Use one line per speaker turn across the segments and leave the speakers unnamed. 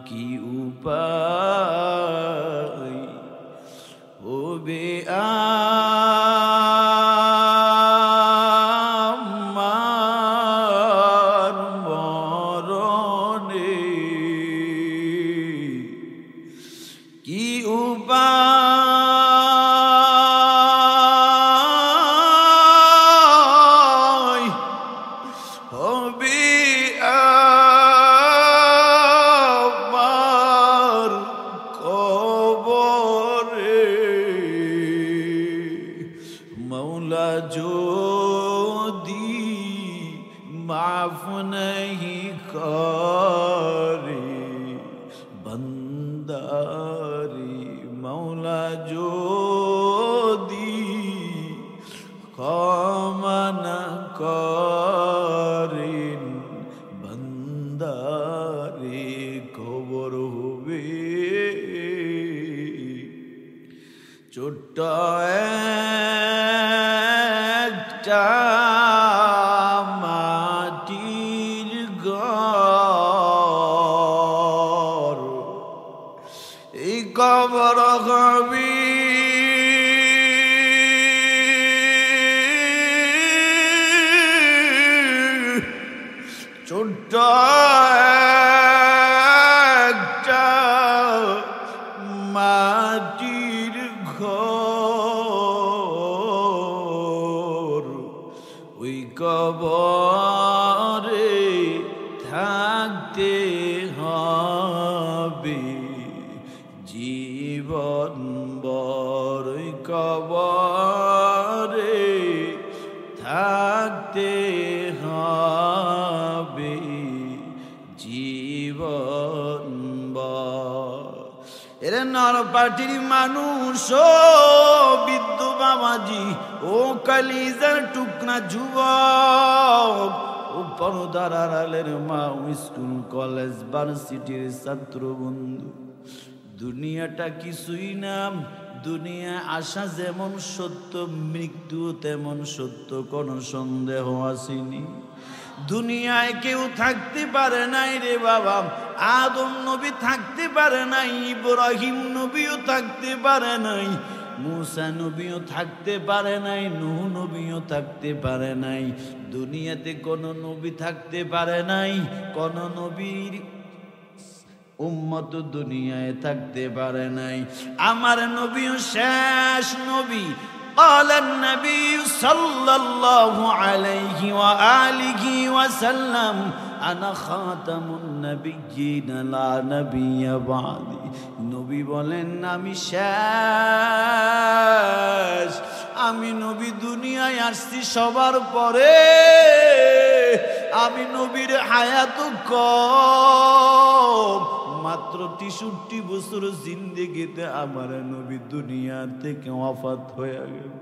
কি উপায় হবে আমার মরণে, কি উপায় হবে আমার কবরে। মৌলা যদি মাফ नहीं করে বন্দারি, মৌলা যদি ক্ষমা না করেন বন্দারে, খবর হবে ছোট্ট একটা মাটির ঘর, এই কবর হবে ছোট্ট একটা মাটির ঘর, ওই কবরে থাকতে হবে জীবন ভর, ওই কবরে থাকতে হবে জীবন ভর। এরে নরপাটির মানুষ ও বিদ্যু বাবাজি, ও কালিজার টুকরা যুবক, ও পর্দার আড়ালের মা, ও স্কুল কলেজ ভার্সিটির ছাত্র বন্ধু, দুনিয়াটা কিছুই না। দুনিয়া আসা যেমন সত্য, মৃত্যু তেমন সত্য, কোনো সন্দেহ আসেনি। দুনিয়ায় কেউ থাকতে পারে নাই রে বাবা, আদম নবী থাকতে পারে নাই, ইব্রাহিম নবীও থাকতে পারে নাই, মুসা নবীও থাকতে পারে নাই, নূহ নবীও থাকতে পারে নাই। দুনিয়াতে কোনো নবী থাকতে পারে নাই, কোন নবীর উম্মত দুনিয়ায় থাকতে পারে নাই। আমার নবীও শেষ নবী। قال النبي صلى الله عليه وآله وسلم أنا خاتم النبيين لا نبي بعدي। নবী বলেন আমি শেষ, আমি নবী দুনিয়ায় আসছি সবার পরে, আমি নবীর হায়াত কম, মাত্র 63 বছর জিন্দেগিতে আমার নবী দুনিয়া থেকে ওয়াফাত হয়ে গেল।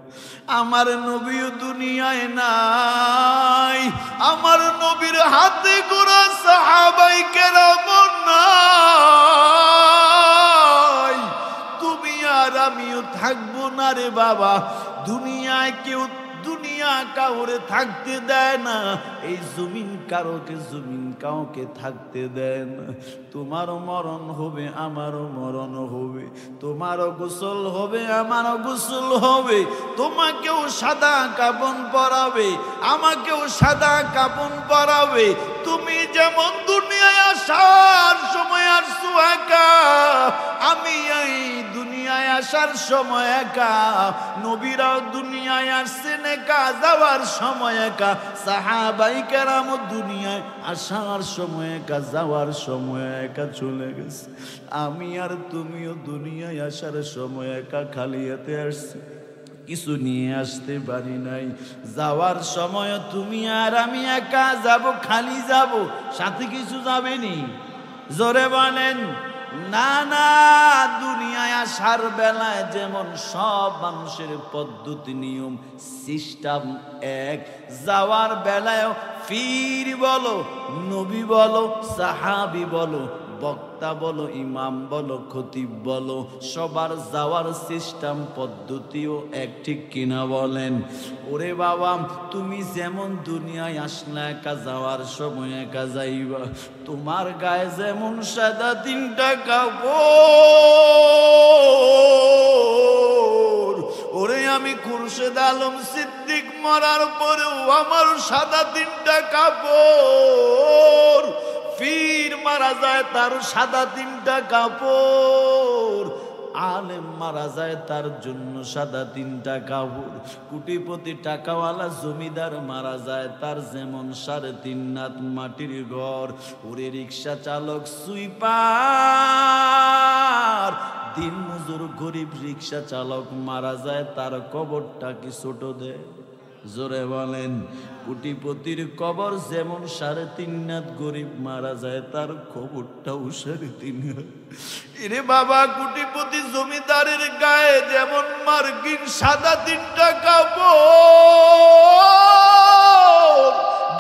আমার নবীও দুনিয়ায় নাই, আমার নবীর হাতে গোরা সাহাবায়ে কেরাম নাই। তুমি আর আমিও থাকবো না রে বাবা। দুনিয়ায় কেউ দুনিয়া কাউরে থাকতে দেয় না, এই জমিন কাউকে থাকতে দেয় না। তোমারও মরণ হবে, আমারও মরণ হবে, তোমারও গোসল হবে, আমারও গোসল হবে, তোমাকেও সাদা কাফন পরাবে, আমাকেও সাদা কাফন পরাবে। তুমি যেমন দুনিয়ায় আসার সময় আসছো একা, আমি এই দুনিয়ায় আসার সময় একা, নবীরাও দুনিয়ায় আসছেন একা, যাওয়ার সময় একা, সাহাবায়ে কেরাম দুনিয়ায় আসার সময় একা, যাওয়ার সময় একা চলে গেছে। আমি আর তুমিও দুনিয়ায় আসার সময় একা খালি হাতে আসছি, কিছু নিয়ে আসতে পারি নাই। যাওয়ার সময় তুমি আর আমি একা যাব, খালি যাব, সাথে কিছু যাবেনি। জোরে বলেন না না। দুনিয়ায় আসার বেলায় যেমন সব মানুষের পদ্ধতি নিয়ম সিস্টেম এক, যাওয়ার বেলায় পীর বলো, নবী বলো, সাহাবী বলো, বক্তা বলো, ইমাম বলো, খতিব বলো, সবার যাওয়ার সিস্টেম পদ্ধতিও এক, ঠিক কিনা বলেন? ওরে বাবা, তুমি যেমন দুনিয়ায় আসলে একা, যাওয়ার সময় একা যাইবা। তোমার গায়ে যেমন সাদা 3টা কাপড়, ওরে আমি খুরশেদ আলম সিদ্দিক মরার পরেও আমার সাদা 3টা কাপড়। পীর মারা যায় তার সাদা 3টা কাপড়, আলেম মারা যায় তার জন্য সাদা 3টা কাপড়, কোটিপতি টাকাওয়ালা জমিদার মারা যায় তার যেমন 3.5 হাত মাটির ঘর। ওরে রিক্সা চালক, সুইপার, দিন মজুর গরিব রিক্সা চালক মারা যায় তার কবরটা কি ছোট দেয়? জোরে বলেন। কোটিপতির কবর যেমন 3.5 হাত, গরিব মারা যায় তার কবরটাও 3.5 হাত। এরে বাবা, কোটিপতি জমিদারের গায়ে যেমন মার্কিন সাদা 3টা কাপড়,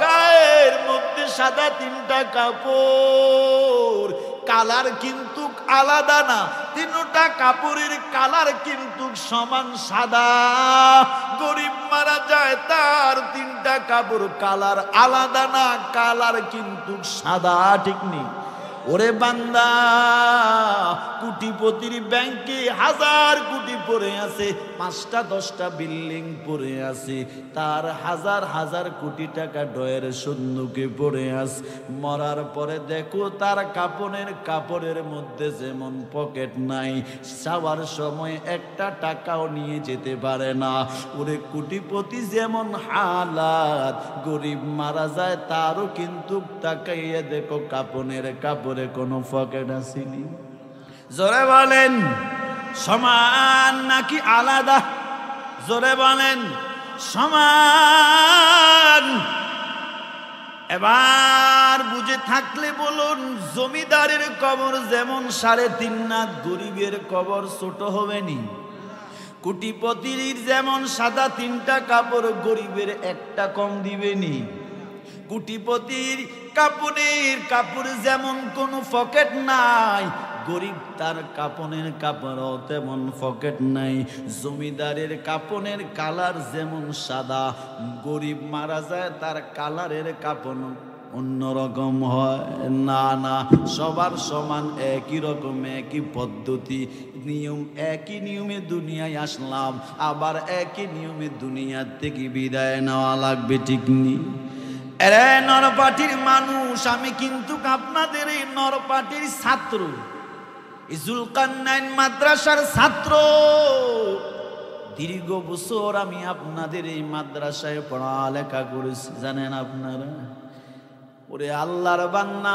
গায়ের মধ্যে সাদা 3টা কাপড়, কালার কিন্তু আলাদা না, 3টা কাপড়ের কালার কিন্তু সমান সাদা। গরিব মারা যায় তার 3টা কাপড় কালার আলাদা না, কালার কিন্তু সাদা, ঠিক নেই? ওরে বান্দা, কোটিপতির ব্যাংকে 1000 কোটি পড়ে আছে, 5টা 10টা বিল্ডিং পড়ে আছে, তার 1000 কোটি টাকা ডয়ের সন্নুকে পড়ে আছে। মরার পরে দেখো তার কাপড়ের মধ্যে যেমন পকেট নাই, যাওয়ার সময় 1টা টাকাও নিয়ে যেতে পারে না। ওরে কোটিপতি যেমন হালাত, গরিব মারা যায় তারও কিন্তু তাকাইয়া দেখো কাপড়ে কোনো পকেট আসেনি। জোরে বলেন, সমান নাকি আলাদা? জোরে বলেন, সমান। এবার বুঝে থাকলে বলুন, জমিদারের কবর যেমন 3.5 হাত, গরিবের কবর ছোট হবে নি? কোটিপতির যেমন সাদা 3টা কাপড়, গরিবের 1টা কম দিবে নি? কোটিপতির কাপড় যেমন কোনো পকেট নাই, গরিব তার কাপড়ও তেমন পকেট নাই। জমিদারের কাপড়ের কালার যেমন সাদা, গরিব মারা যায় তার কালারের কাপড় অন্যরকম হয় না। না, সবার সমান, একই রকম, একই পদ্ধতি, নিয়ম, একই নিয়মে দুনিয়ায় আসলাম, আবার একই নিয়মে দুনিয়ার থেকে বিদায় নেওয়া লাগবে, ঠিক নেই? এরে নরপাটির মানুষ, আমি কিন্তু আপনাদের এই নরপাটির ছাত্র, জুলকারনাইন মাদ্রাসার ছাত্র। দীর্ঘ বছর আমি আপনাদের এই মাদ্রাসায় পড়ালেখা করেছি, জানেন আপনারা? ওরে আল্লাহর বান্দা,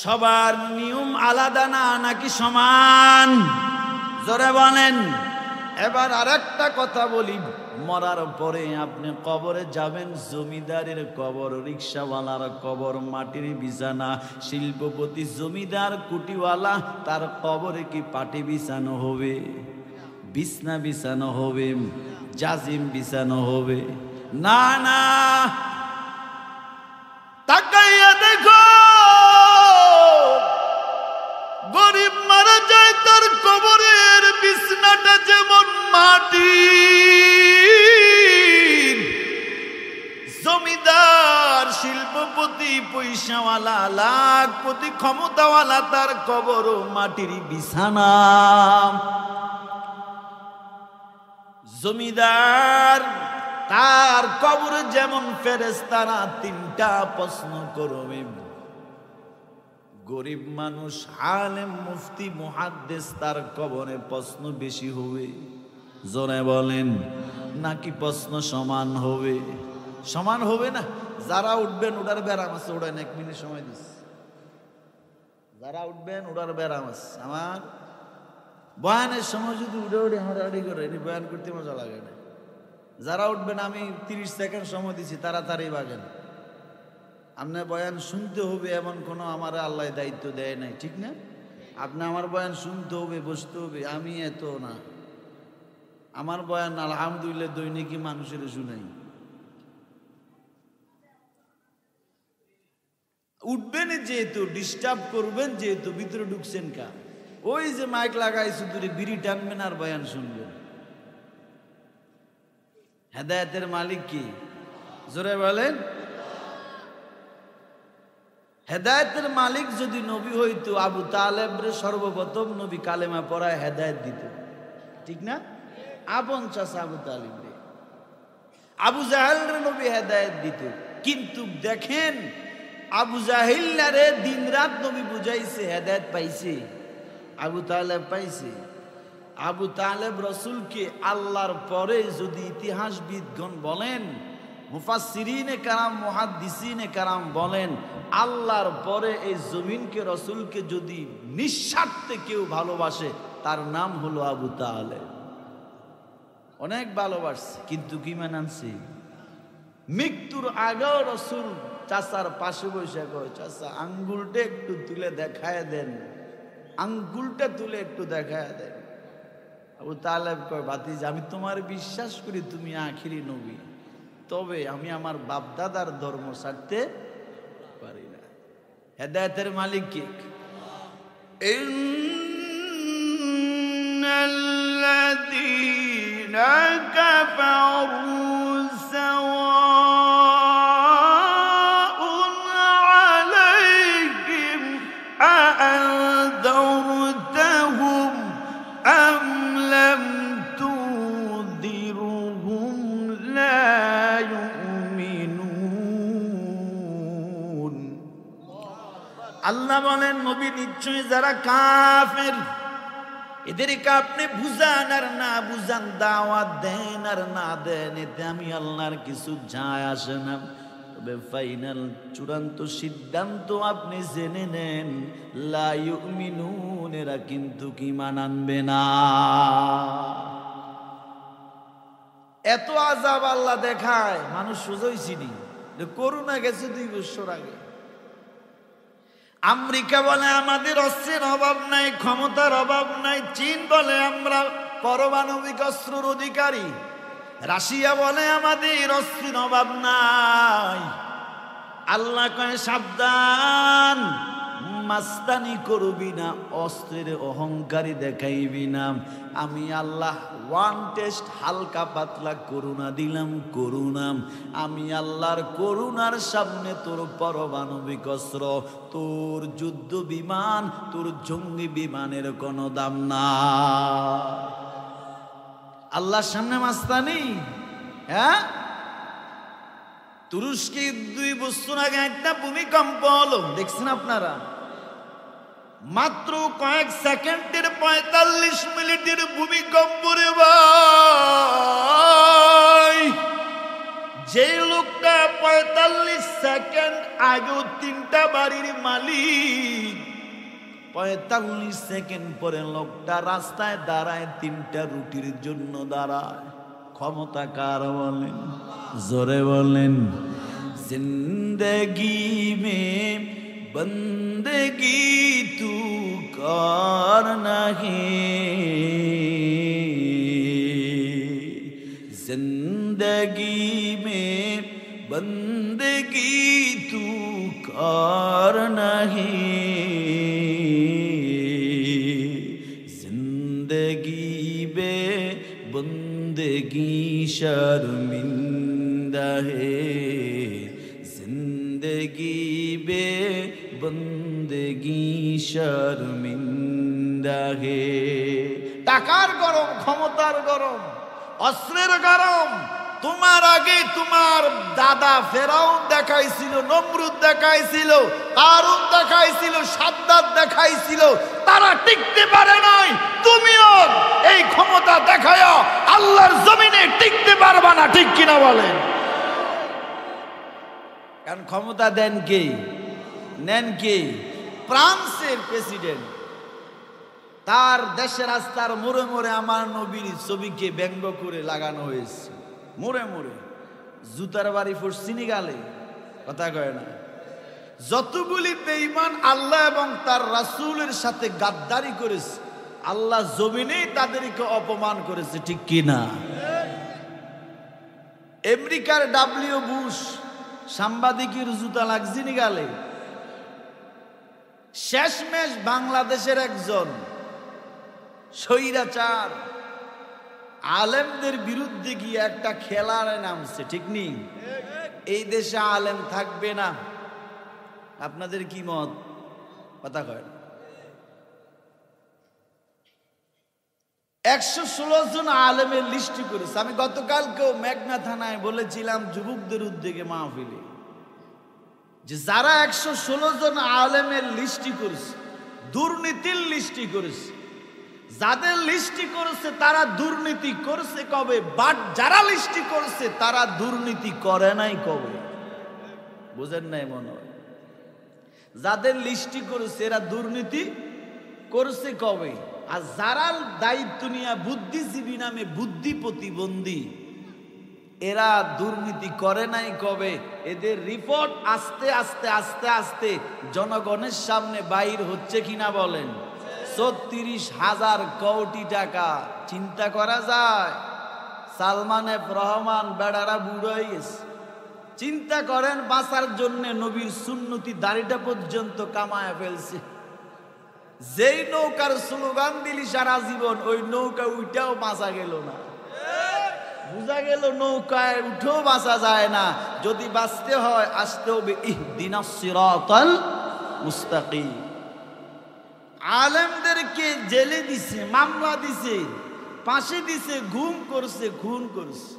সবার নিয়ম আলাদা না নাকি সমান? জোরে বলেন। এবার আরেকটা কথা বলি, মরার পরে আপনি কবরে যাবেন, জমিদারের কবর, রিক্সাওয়ালার কবর, মাটির বিছানা, শিল্পপতি জমিদার কুটিওয়ালা তার কবরে কি পাটি বিছানো হবে? বিছনা বিছানো হবে? জাজিম বিছানো হবে? না না, তাকাইয়া দেখো, গরিব মারা যায় তার কবরের বিছনাটা যেমন মাটি, জমিদার শিল্পপতি পয়সাওয়ালা লাখপতি ক্ষমতাওয়ালা তার কবরও মাটির বিছানা। জমিদার তার কবরে যেমন ফেরেশতারা 3টা প্রশ্ন করবে, গরিব মানুষ আলেম মুফতি মুহাদ্দিস তার কবরে প্রশ্ন বেশি হবে? জোরে বলেন, নাকি প্রশ্ন সমান হবে? সমান হবে না। যারা উঠবেন ওটার ব্যারাম আছে, ওড়েন, 1 মিনিট সময় দিস। যারা উঠবেন ওটার ব্যারাম আছে। আমার বয়ানের সময় যদি উড়ে আমার রেডি করে, বয়ান করতে মজা লাগে না। যারা উঠবেন, আমি 30 সেকেন্ড সময় দিছি, তাড়াতাড়ি বাগেন। আপনার বয়ান শুনতে হবে এমন কোনো আমার আল্লাহ দায়িত্ব দেয় নাই, ঠিক না? আপনি আমার বয়ান শুনতে হবে, বসতে হবে, আমি এত না। আমার বয়ান আলহামদুলিল্লাহ দৈনিকই মানুষের শুনাই। উঠবেন যেহেতু, ডিস্টার্ব করবেন যেহেতু, ভিতরে ঢুকছেন কা? ওই যে মাইক লাগাইছে দূরে বিড়ি টানবেন আর বয়ান শুনবেন। হেদায়েতের মালিক কি? জোরে বলেন। হেদায়েতের মালিক যদি নবী হইতো, আবু তালেবরে সর্বপ্রথম নবী কালেমা পড়ায় হেদায়েত দিত, ঠিক না? আপন চাচা আবু তালিব রে। আবু জাহেলরে নবী হেদায়েত দিত, কিন্তু দেখেন আবু জাহিল্লারে দিন রাত নবী বুঝাইছে, হেদায়েত পাইছে? আবু তালেব পাইছে? আবু তালেব রসুলকে আল্লাহর পরে যদি ইতিহাসবিদগণ বলেন, মুফাসসিরিনে কারাম, মুহাদ্দিসিনে কারাম বলেন, আল্লাহর পরে এই জমিনকে রসুলকে যদি নিঃস্বার্থে কেউ ভালোবাসে তার নাম হলো আবু তালেব। অনেক ভালোবাসছে, কিন্তু কি মানানছে? মৃত্যুর আগেও রসুল চাচার পাশে বসে কয়, চাচা আঙ্গুলটা একটু তুলে দেখায় দেন, আঙ্গুলটা তুলে একটু দেখায় দেন। আবু তালেব কয়, ভাতিজা আমি তোমার বিশ্বাস করি তুমি আখিরি নবী, তবে আমি আমার বাপদাদার ধর্ম ছাড়তে পারি না। হেদায়েতের মালিক কে? ইন্নাল্লাযীনা কাফারু সাওয়াউন আলাইহিম আ'আনযারতাহুম আম লাম তুযিরহুম লা ইউমিনুন। আল্লাহ বলেন, নবী নিশ্চয়ই যারা কাফের এদেরকে আপনি বুঝান আর না বুঝান, দাওয়াত দেন আর না দেন, এতে আমি আল্লাহর কিছু যায় আসে না। তবে ফাইনাল চূড়ান্ত সিদ্ধান্ত আপনি জেনে নেন, লা ইউমিনুন, এরা কিন্তু ঈমান আনবে না। এত আযাব আল্লাহ দেখায়, মানুষ সোজাইছিনি। করোনা গেছে 2 বছর আগে। আমেরিকা বলে আমাদের অস্ত্রের অভাব নাই, ক্ষমতার অভাব নাই। চীন বলে আমরা পারমাণবিক অস্ত্রের অধিকারী। রাশিয়া বলে আমাদের অস্ত্রের অভাব নাই। আল্লাহ কয় সাবধান, মাস্তানি করবি না, অস্ত্রের অহংকারী দেখাইবি না। আমি আল্লাহ ওয়ান টেস্ট, হালকা পাতলা করুণা দিলাম, করুণা। আমি আল্লাহর করুণার সামনে তোর পারমাণবিক অস্ত্র, তোর যুদ্ধ বিমান, তোর জঙ্গি বিমানের কোনো দাম না। আল্লাহর সামনে মাস্তানি? হ্যাঁ, তুরস্কে 2 বছর আগে একটা ভূমিকম্প হলো, দেখছেন আপনারা? মাত্র কয়েক সেকেন্ডের 45 মিনিটের ভূমিকম্প রে ভাই। যে লোকটা 45 সেকেন্ড আগেও 3টা বাড়ির মালিক, 45 সেকেন্ড পরে লোকটা রাস্তায় দাঁড়ায় 3টা রুটির জন্য দাঁড়ায়। ক্ষমতা কার বলেন? জোরে বলেন। জিন্দগি মে বন্দগি তু কর নাহি, জিন্দগি মে বন্দগি তু কর নাহি, জিন্দগি বে বন্দগি শর্মিন্দা হে, জিন্দগি বে বন্দগি শর্মিন্দা হে। টাকার গরম, ক্ষমতার গরম, অস্ত্রের গরম। তোমার আগে তোমার দাদা ফেরাউন দেখাইছিল, নমরুদ দেখাইছিল, কারুন দেখাইছিল, সাদ্দাত দেখাইছিল, তারা টিকতে পারে নাই। তুমিও এই ক্ষমতা দেখায় আল্লাহর জমিনে টিকতে পারবা না, ঠিক কিনা বলেন? কারণ ক্ষমতা দেন কে? নেন কে? ফ্রান্সের প্রেসিডেন্ট। তার দেশের রাস্তার মোড়ে মোড়ে আমার নবীর ছবিকে ব্যঙ্গ করে লাগানো হয়েছে, মোড়ে মোড়ে। জুতার বাড়ি পড়ছিনি গালে, কথা কয় না। যতগুলি বেঈমান আল্লাহ এবং তার রাসূলের সাথে গাদ্দারি করেছে, আল্লাহ জমিনেই তাদেরকে অপমান করেছে, ঠিক কি না? আমেরিকার W. বুশ সাংবাদিকের জুতা লাগছিনি গালে, শেষমেশ বাংলাদেশের একজন স্বৈরাচার আলেমদের বিরুদ্ধে গিয়ে একটা খেলার নামছে, ঠিক নেই? এই দেশে আলেম থাকবে না। আপনাদের কি মত? কথা কয়। 116 জন আলেমের লিস্ট করেছে। আমি গতকালকেও মেঘনা থানায় বলেছিলাম যুবকদের উদ্যোগে মাহফিলে, যে যারা 116 জন আলেমের লিস্টি করেছে, দুর্নীতির লিস্টি করেছে, যাদের লিস্টি করেছে তারা দুর্নীতি করেছে কবে? বাট যারা লিস্টি করেছে তারা দুর্নীতি করে নাই কবে? বুঝেন নাই মনে হয়? যাদের লিস্টি করেছে এরা দুর্নীতি করেছে কবে? আর যারা দায়িত্ব নিয়ে বুদ্ধিজীবী নামে বুদ্ধি প্রতিবন্ধী, এরা দুর্নীতি করে নাই কবে? এদের রিপোর্ট আস্তে আস্তে আস্তে আস্তে জনগণের সামনে বাইর হচ্ছে কিনা বলেন? 36,000 কোটি টাকা। চিন্তা করা যায়? সালমান এফ রহমান বেড়ারা বুড়ো হয়ে গেছে। চিন্তা করেন, বাঁচার জন্য নবীর সুন্নতি দাড়িটা পর্যন্ত কামায় ফেলছে। যেই নৌকার স্লোগান দিলি সারা জীবন, ওই নৌকা উইটাও বাঁচা গেল না। বুঝা গেল নৌকায় উঠেও বাঁচা যায় না। যদি বাঁচতে হয় আসতে হবে ইহদিনাস সিরাতাল মুস্তাকিম। আলেমদেরকে জেলে দিছে, মামলা দিছে, ফাঁসি দিছে, গুম করছে, খুন করছে।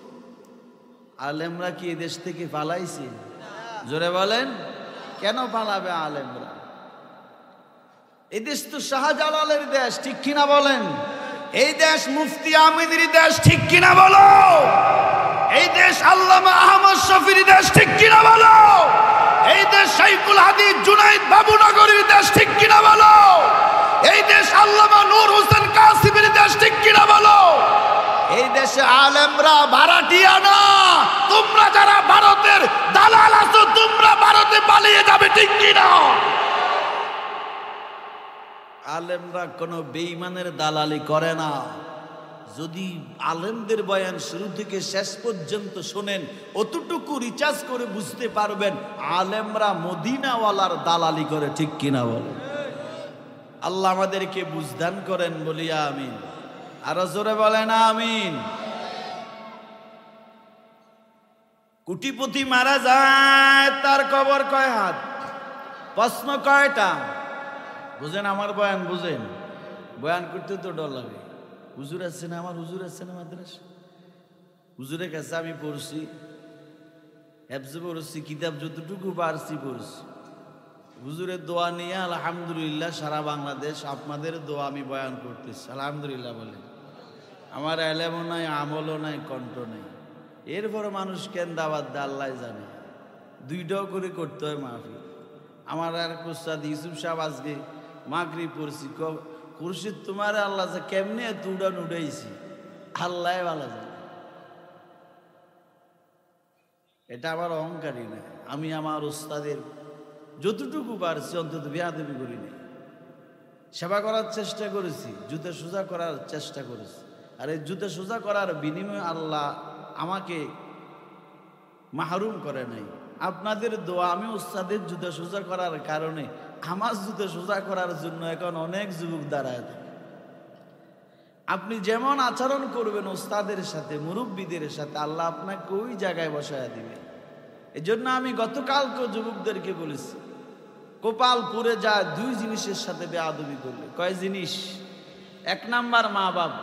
আলেমরা কি এদেশ থেকে পালাইছে? জোরে বলেন, কেন পালাবে আলেমরা? এদেশ তো শাহজালালের দেশ, ঠিক কিনা বলেন? এই দেশ মুফতি আমিনের দেশ, ঠিক কিনা বলো? এই দেশ আল্লামা আহমদ শফির দেশ, ঠিক কিনা বলো? এই দেশ শাইখুল হাদিস জুনাইদ বাবুনগরীর দেশ, ঠিক কিনা বলো? এই দেশ আল্লামা নূর হোসেন কাসিমের দেশ, ঠিক কিনা বলো? এই দেশে আলেমরা ভাড়াটিয়া না। তোমরা যারা ভারতের দালাল আছো, তোমরা ভারতে পালিয়ে যাবে, ঠিক কিনা? আলেমরা কোনো বেঈমানের দালালি করে না। যদি আলেমদের বয়ান শুরু থেকে শেষ পর্যন্ত শোনেন, অতটুকু রিচার্জ করে বুঝতে পারবেন আলেমরা মদিনাওয়ালার দালালি করে, ঠিক কিনা বলে? আল্লাহ আমাদেরকে বুঝদান করেন, বলি আমিন। আরো জোরে বলেন আমিন। কোটিপতি মারা যায়, তার কবর কয় হাত? প্রশ্ন কয়টা? বুঝেন আমার বয়ান, বুঝেন? বয়ান করতে তো ডর লাগে। হুজুর আছে না, আমার হুজুর আছে না মাদ্রাসা, হুজুরের কাছে আমি পড়ছি, হেফজে পড়ছি, কিতাব যতটুকু পারছি পড়ছি। হুজুরের দোয়া নিয়ে আলহামদুলিল্লাহ সারা বাংলাদেশ আপনাদের দোয়া আমি বয়ান করতেছি, আলহামদুলিল্লাহ বলে। আমার এলেমও নাই, আমলও নাই, কণ্ঠ নেই। এরপরে মানুষ কেন দাওয়াত দেয় আল্লাহ জানে। দুইটাও করে করতে হয় মাহফিল। আমার আর কোস্তাদ ইউসুফ সাহেব আজকে মাগরিব পড়ছি, খুরশিদ তোমার আল্লাহ কেমনে এত উড়ান উঠাইছি, আল্লাহ ভালো জানে। এটা আমার অহংকারী না। আমি আমার ওস্তাদের যতটুকু পারছি অন্তত বেয়াদবি করি নাই। সেবা করার চেষ্টা করেছি, জুতা সোজা করার চেষ্টা করেছি। আর এই জুতা সোজা করার বিনিময়ে আল্লাহ আমাকে মাহরুম করে নাই। আপনাদের দোয়া, আমি ওস্তাদের জুতা সোজা করার কারণে আমার জুতা সোজা করার জন্য এখন অনেক যুবক দাঁড়ায় থাকে। আপনি যেমন আচরণ করবেন ওস্তাদের সাথে, মুরব্বীদের সাথে, আল্লাহ আপনাকে ওই জায়গায় বসায় দিবে। এই জন্য আমি গতকালকে যুবকদেরকে বলেছি, কপাল পুড়ে যায় দুই জিনিসের সাথে বেয়াদবি করলে। কয় জিনিস? এক নাম্বার মা বাবা।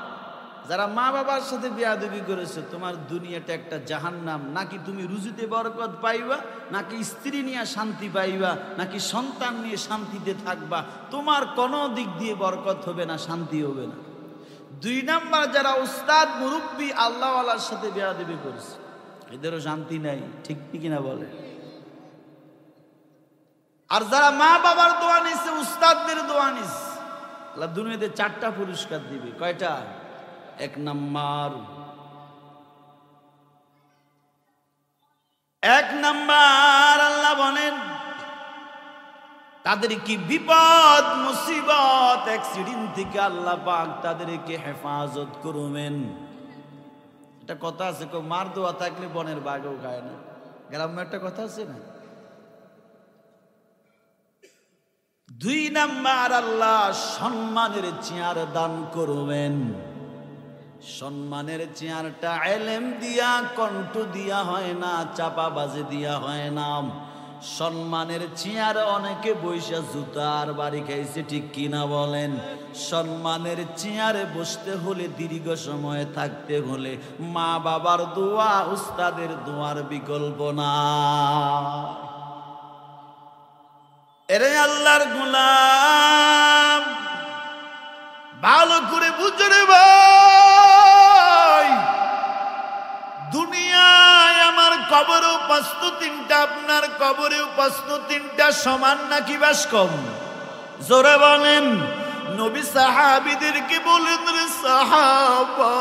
যারা মা বাবার সাথে বেয়াদবি করেছে, তোমার দুনিয়াটা একটা জাহান্নাম। নাকি তুমি রুজিতে বরকত পাইবা, নাকি স্ত্রী নিয়ে শান্তি পাইবা, নাকি সন্তান নিয়ে শান্তিতে থাকবা। তোমার কোনো দিক দিয়ে বরকত হবে না, শান্তি হবে না। দুই নাম্বার, যারা উস্তাদ মুরব্বী আল্লাহওয়ালার সাথে বেয়াদবি করেছে, এদেরও শান্তি নাই, ঠিক কিনা বলে? আর যারা মা বাবার দোয়া নিচ্ছে, উস্তাদদের দোয়া নিচ্ছে, আল্লাহ দুনিয়াতে 4টা পুরস্কার দিবে। কয়টা? এক নাম্বার আল্লাহ বলেন তাদের কি বিপদ মুসিবত অ্যাক্সিডেন্ট থেকে আল্লাহ পাক তাদেরকে হেফাজত করবেন। একটা কথা আছে, কেউ মার দোয়া থাকলে বনের বাঘেও খায় না। গ্রামে একটা কথা আছে না, দুই নাম্বার, আল্লাহ সম্মানের চেয়ার দান করবেন। সম্মানের চেয়ারটা ইলম দিয়া, কণ্ঠ দিয়া হয় না, চাপাবাজি দিয়া হয় না। সম্মানের চেয়ার অনেকে বৈশা জুতার বাড়ি খাইছে, ঠিক কিনা বলেন? সম্মানের চেয়ারে বসতে হলে, দীর্ঘ সময় থাকতে হলে মা বাবার দোয়া, উস্তাদের দোয়ার বিকল্প না। এরে আল্লাহর গোলাম, ভালো করে বুঝে রে ভাই, দুনিয়ায় আমার কবরেও প্রশ্ন তিনটা, আপনার কবরেও প্রশ্ন তিনটা, সমান নাকি বেশ কম? জোরে বলেন। নবী সাহাবীদেরকে বলেন, রে সাহাবা,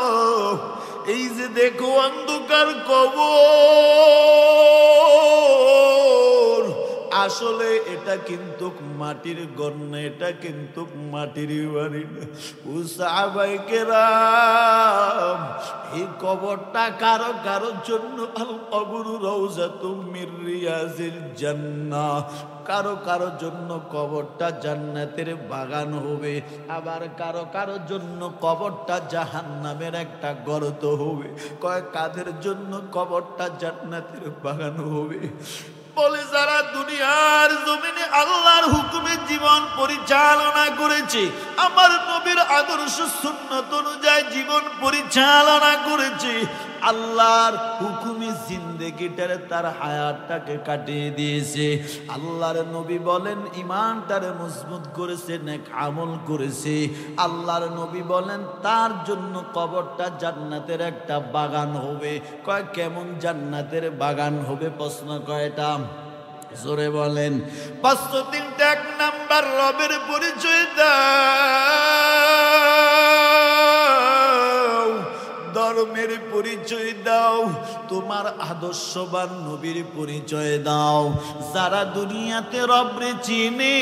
এই যে দেখো অন্ধকার কবর, আসলে এটা কিন্তু মাটির ঘর না, এটা কিন্তু মাটির বাড়ি না। ও সাহাবায়ে কেরাম, এই কবরটা কারো কারো জন্য আল কবরু রাউযাতুম মির রিয়াজিল জান্নাহ, কারো কারো জন্য কবরটা জান্নাতের বাগান হবে, আবার কারো কারো জন্য কবরটা জাহান্নামের একটা গর্ত হবে। কয় কাদের জন্য কবরটা জান্নাতের বাগান হবে? বলে যারা দুনিয়ার জমিনে আল্লাহর হুকুমে জীবন পরিচালনা করেছে, আমার নবীর আদর্শ সুন্নাত অনুযায়ী জীবন পরিচালনা করেছে, আল্লাহর হুকুমে জিন্দেগিটারে, তার হায়াতটাকে কাটিয়ে দিয়েছে। আল্লাহর নবী বলেন ঈমানটারে মজবুত করেছে, নেক আমল করেছে। আল্লাহর নবী বলেন তার জন্য কবরটা জান্নাতের একটা বাগান হবে। কয় কেমন জান্নাতের বাগান হবে? প্রশ্ন কয়টা? জোরে বলেন। প্রশ্ন তিনটা। এক নাম্বার, রবের পরিচয় দাও, ধর্মের পরিচয় দাও, তোমার আদর্শবান নবীর পরিচয় দাও। যারা দুনিয়াতে রবরে চিনে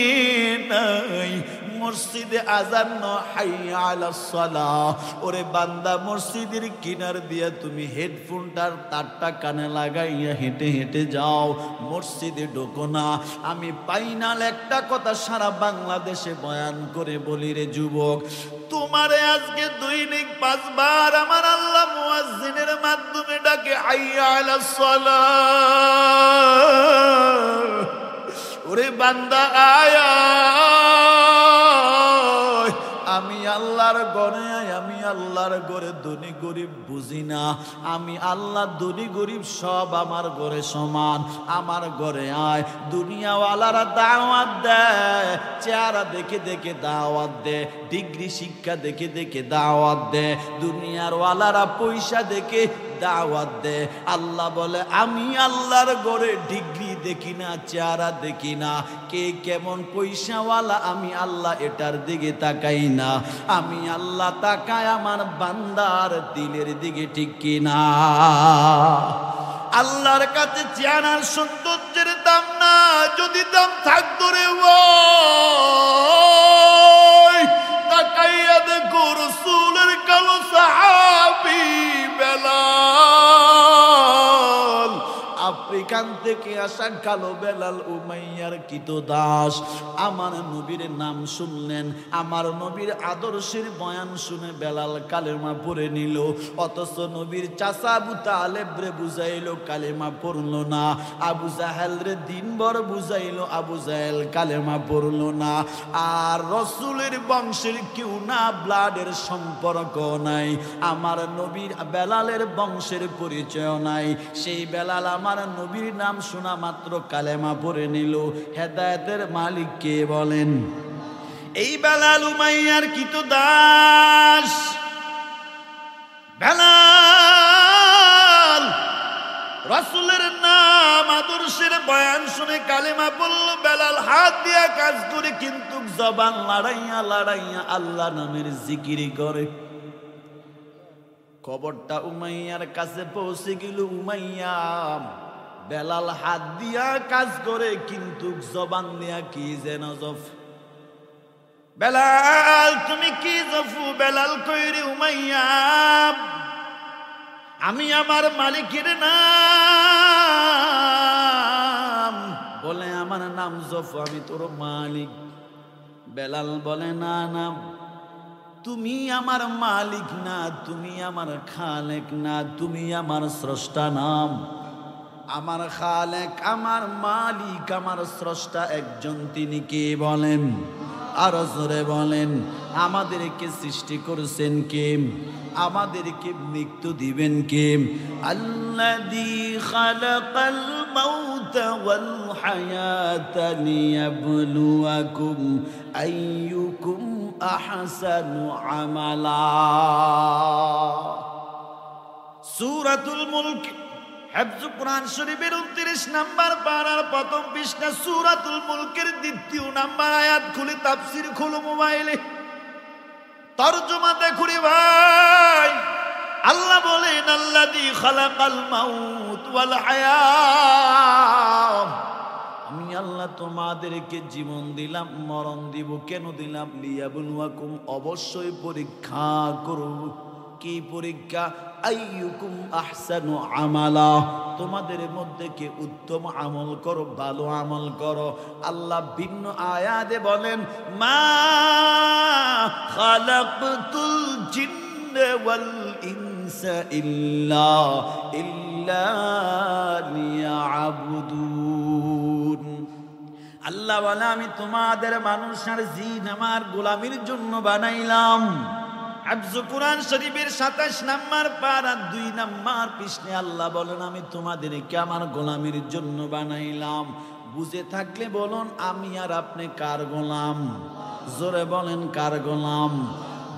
নাই, মসজিদে আজান ন হাইয়া আলাস সালাহ, ওরে বান্দা মসজিদের কিনার দিয়া তুমি হেডফোনটার তারটা কানে লাগাইয়া হেঁটে হেঁটে যাও, মসজিদে ঢোকো না। আমি ফাইনাল একটা কথা সারা বাংলাদেশে বয়ান করে বলি রে যুবক, তোমারে আজকে দৈনিক 5 বার আমার আল্লাহ মুয়াজ্জিনের মাধ্যমে ডাকে, হাইয়া আলাস সালাহ। ওরে বান্দা আয়া, আমি আল্লাহর ঘরে আয়, আমি আল্লাহর ঘরে ধনী গরিব বুঝি না, আমি আল্লাহ ধনী গরিব সব আমার ঘরে সমান, আমার ঘরে আয়। দুনিয়াওয়ালারা দাওয়াত দেয়, চেহারা দেখে দেখে দাওয়াত দেয়, ডিগ্রি শিক্ষা দেখে দেখে দাওয়াত দেয়, দুনিয়ার ওয়ালারা পয়সা দেখে দাওয়াত দেয়। আল্লাহ বলে আমি আল্লাহর ঘরে ডিগ্রি দেখি না, চেহারা দেখি না, কে কেমন পয়সাওয়ালা আমি আল্লাহ এটার দিকে তাকাই না, আমি আল্লাহ তাকাই আমার বান্দার দিলের দিকে, ঠিক কিনা? আল্লাহর কাছে চেহারার সৌন্দর্যের দাম না, যদি দাম থাকতো রে তাকাইয়া দেখো রাসূলের কালো সাহাবী বেলাল, আফ্রিকান থেকে আসা কালো বেলাল, উমাইয়ার কৃতদাস। আমার নবীর নাম শুনলেন, আমার নবীর আদর্শের বয়ান শুনে বেলাল কালেমা পড়ে নিল, অথচ নবীর চাচা আবু তালেব রে বুঝাইলো, কালেমা পড়লো না। আবু জাহেল রে দিনভর বুঝাইলো, আবু জাহেল কালেমা পড়লো না। আর রসুলের বংশের কেউ না, ব্লাডের সম্পর্ক নাই, আমার নবীর বেলালের বংশের পরিচয় নাই, সেই বেলাল আমার নবীর নাম শোনা মাত্র কালেমা পড়ে নিল। হেদায়েতের মালিক কে বলেন? এই বেলাল উমাইয়ার কৃতদাস বেলাল রাসূলের নাম আদর্শের বয়ান শুনে কালেমা পড়ল। বেলাল হাত দিয়া কাজ করে, কিন্তু জবান লড়াইয়া লড়াইয়া আল্লাহ নামের জিকির করে। খবরটা উমাইয়ার কাছে পৌঁছে গেল। উমাইয়া বেলাল হাত দিয়া কাজ করে, কিন্তু জবান দিয়া কি যেন জফ। বেলাল তুমি কি জফু? বেলাল কইরে উমাইয়া আমি আমার মালিকের নাম। বলে আমার নাম জফু, আমি তোর মালিক। বেলাল বলে না না, তুমি আমার মালিক না, তুমি আমার খালেক না, তুমি আমার স্রষ্টা নাম। আমার খালেক, আমার মালিক, আমার স্রষ্টা একজন, তিনি কে বলেন? আরো জোরে বলেন। আমাদেরকে সৃষ্টি করেছেন কে? আমাদেরকে মৃত্যু দিবেন কে? আল্লাযী খালাকাল মাউতা ওয়াল হায়াতা লিয়াবলুয়াকুম আইয়ুকুম আহসানু আমালা। সূরাতুল মুলক, হিফজ কুরআন শরীফের 29 নাম্বার পারার প্রথম পৃষ্ঠা, সূরাতুল মুলকের 2 নাম্বার আয়াত। খুলে তাফসীর খুলো মোবাইলে, তরজমা দেখুরে ভাই। আল্লাহ বলেন আল্লাযী খালাকাল মাউত ওয়াল হায়াত, আমি আল্লাহ তোমাদেরকে জীবন দিলাম, মরণ দিব। কেন দিলাম? লিয়াবলুয়াকুম, অবশ্যই পরীক্ষা করব। কি পরীক্ষা? আইয়ুকুম আহসানু আমালা, তোমাদের মধ্যে কে উত্তম আমল করো, ভালো আমল করো। আল্লাহ ভিন্ন আয়াতে বলেন মা খালাকতুল জিন্না ওয়াল ইনসা ইল্লা লিয়াবুদুন। আল্লাহ বলে আমি তোমাদের মানুষ আর জিন আমার গোলামির জন্য বানাইলাম। হিফজ কুরআন শরীফের 27 নাম্বার পারা 2 নাম্বার পৃষ্ঠায় আল্লাহ বলেন আমি তোমাদেরকে আমার গোলামির জন্য বানাইলাম। বুঝে থাকলে বলুন আমি আর আপনি কার গোলাম? জোরে বলেন কার গোলাম?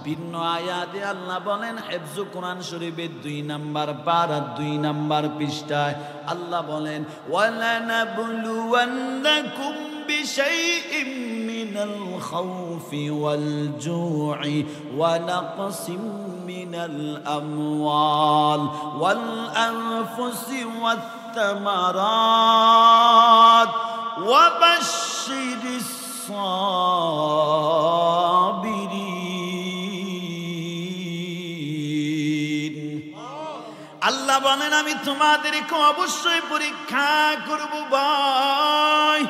ভিন্ন আয়াতে আল্লাহ বলেন হিফজ কুরআন শরীফের 2 নাম্বার পারা 2 নাম্বার পৃষ্ঠায় আল্লাহ বলেন ওয়ালানাবলুওয়ান্নাকুম বিশাইইম মিনাল খাউফি ওয়াল জু'i ওয়া নাকসিম মিনাল আমওয়াল ওয়াল আনফুসি ওয়াত তামারাত ওয়া বাশশিরিস সাবিরিন। আল্লাহ বলেন আমি তোমাদেরকে অবশ্যই পরীক্ষা করব ভাই।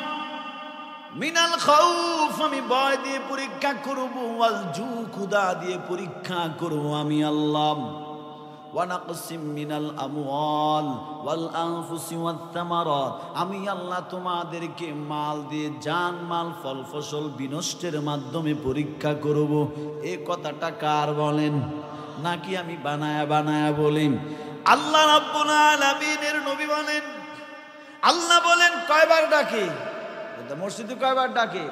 মিনাল খাউফ, আমি ভয় দিয়ে পরীক্ষা করব। ওয়াল জু, ক্ষুধা দিয়ে পরীক্ষা করব আমি আল্লাহ। ওয়া নাকসিম মিনাল আমওয়াল ওয়াল আনফুসি ওয়াত তামারাত, আমি আল্লাহ তোমাদেরকে মাল দিয়ে, জান মাল, ফল ফসল বিনষ্টের মাধ্যমে পরীক্ষা করব। এই কথাটা কার বলেন? নাকি আমি বানায়া বানায়া বলেন? আল্লাহ রাব্বুল আলামিনের নবী বলেন, আল্লাহ বলেন কয়বার ডাকে? মসজিদে কয়বার ডাকে?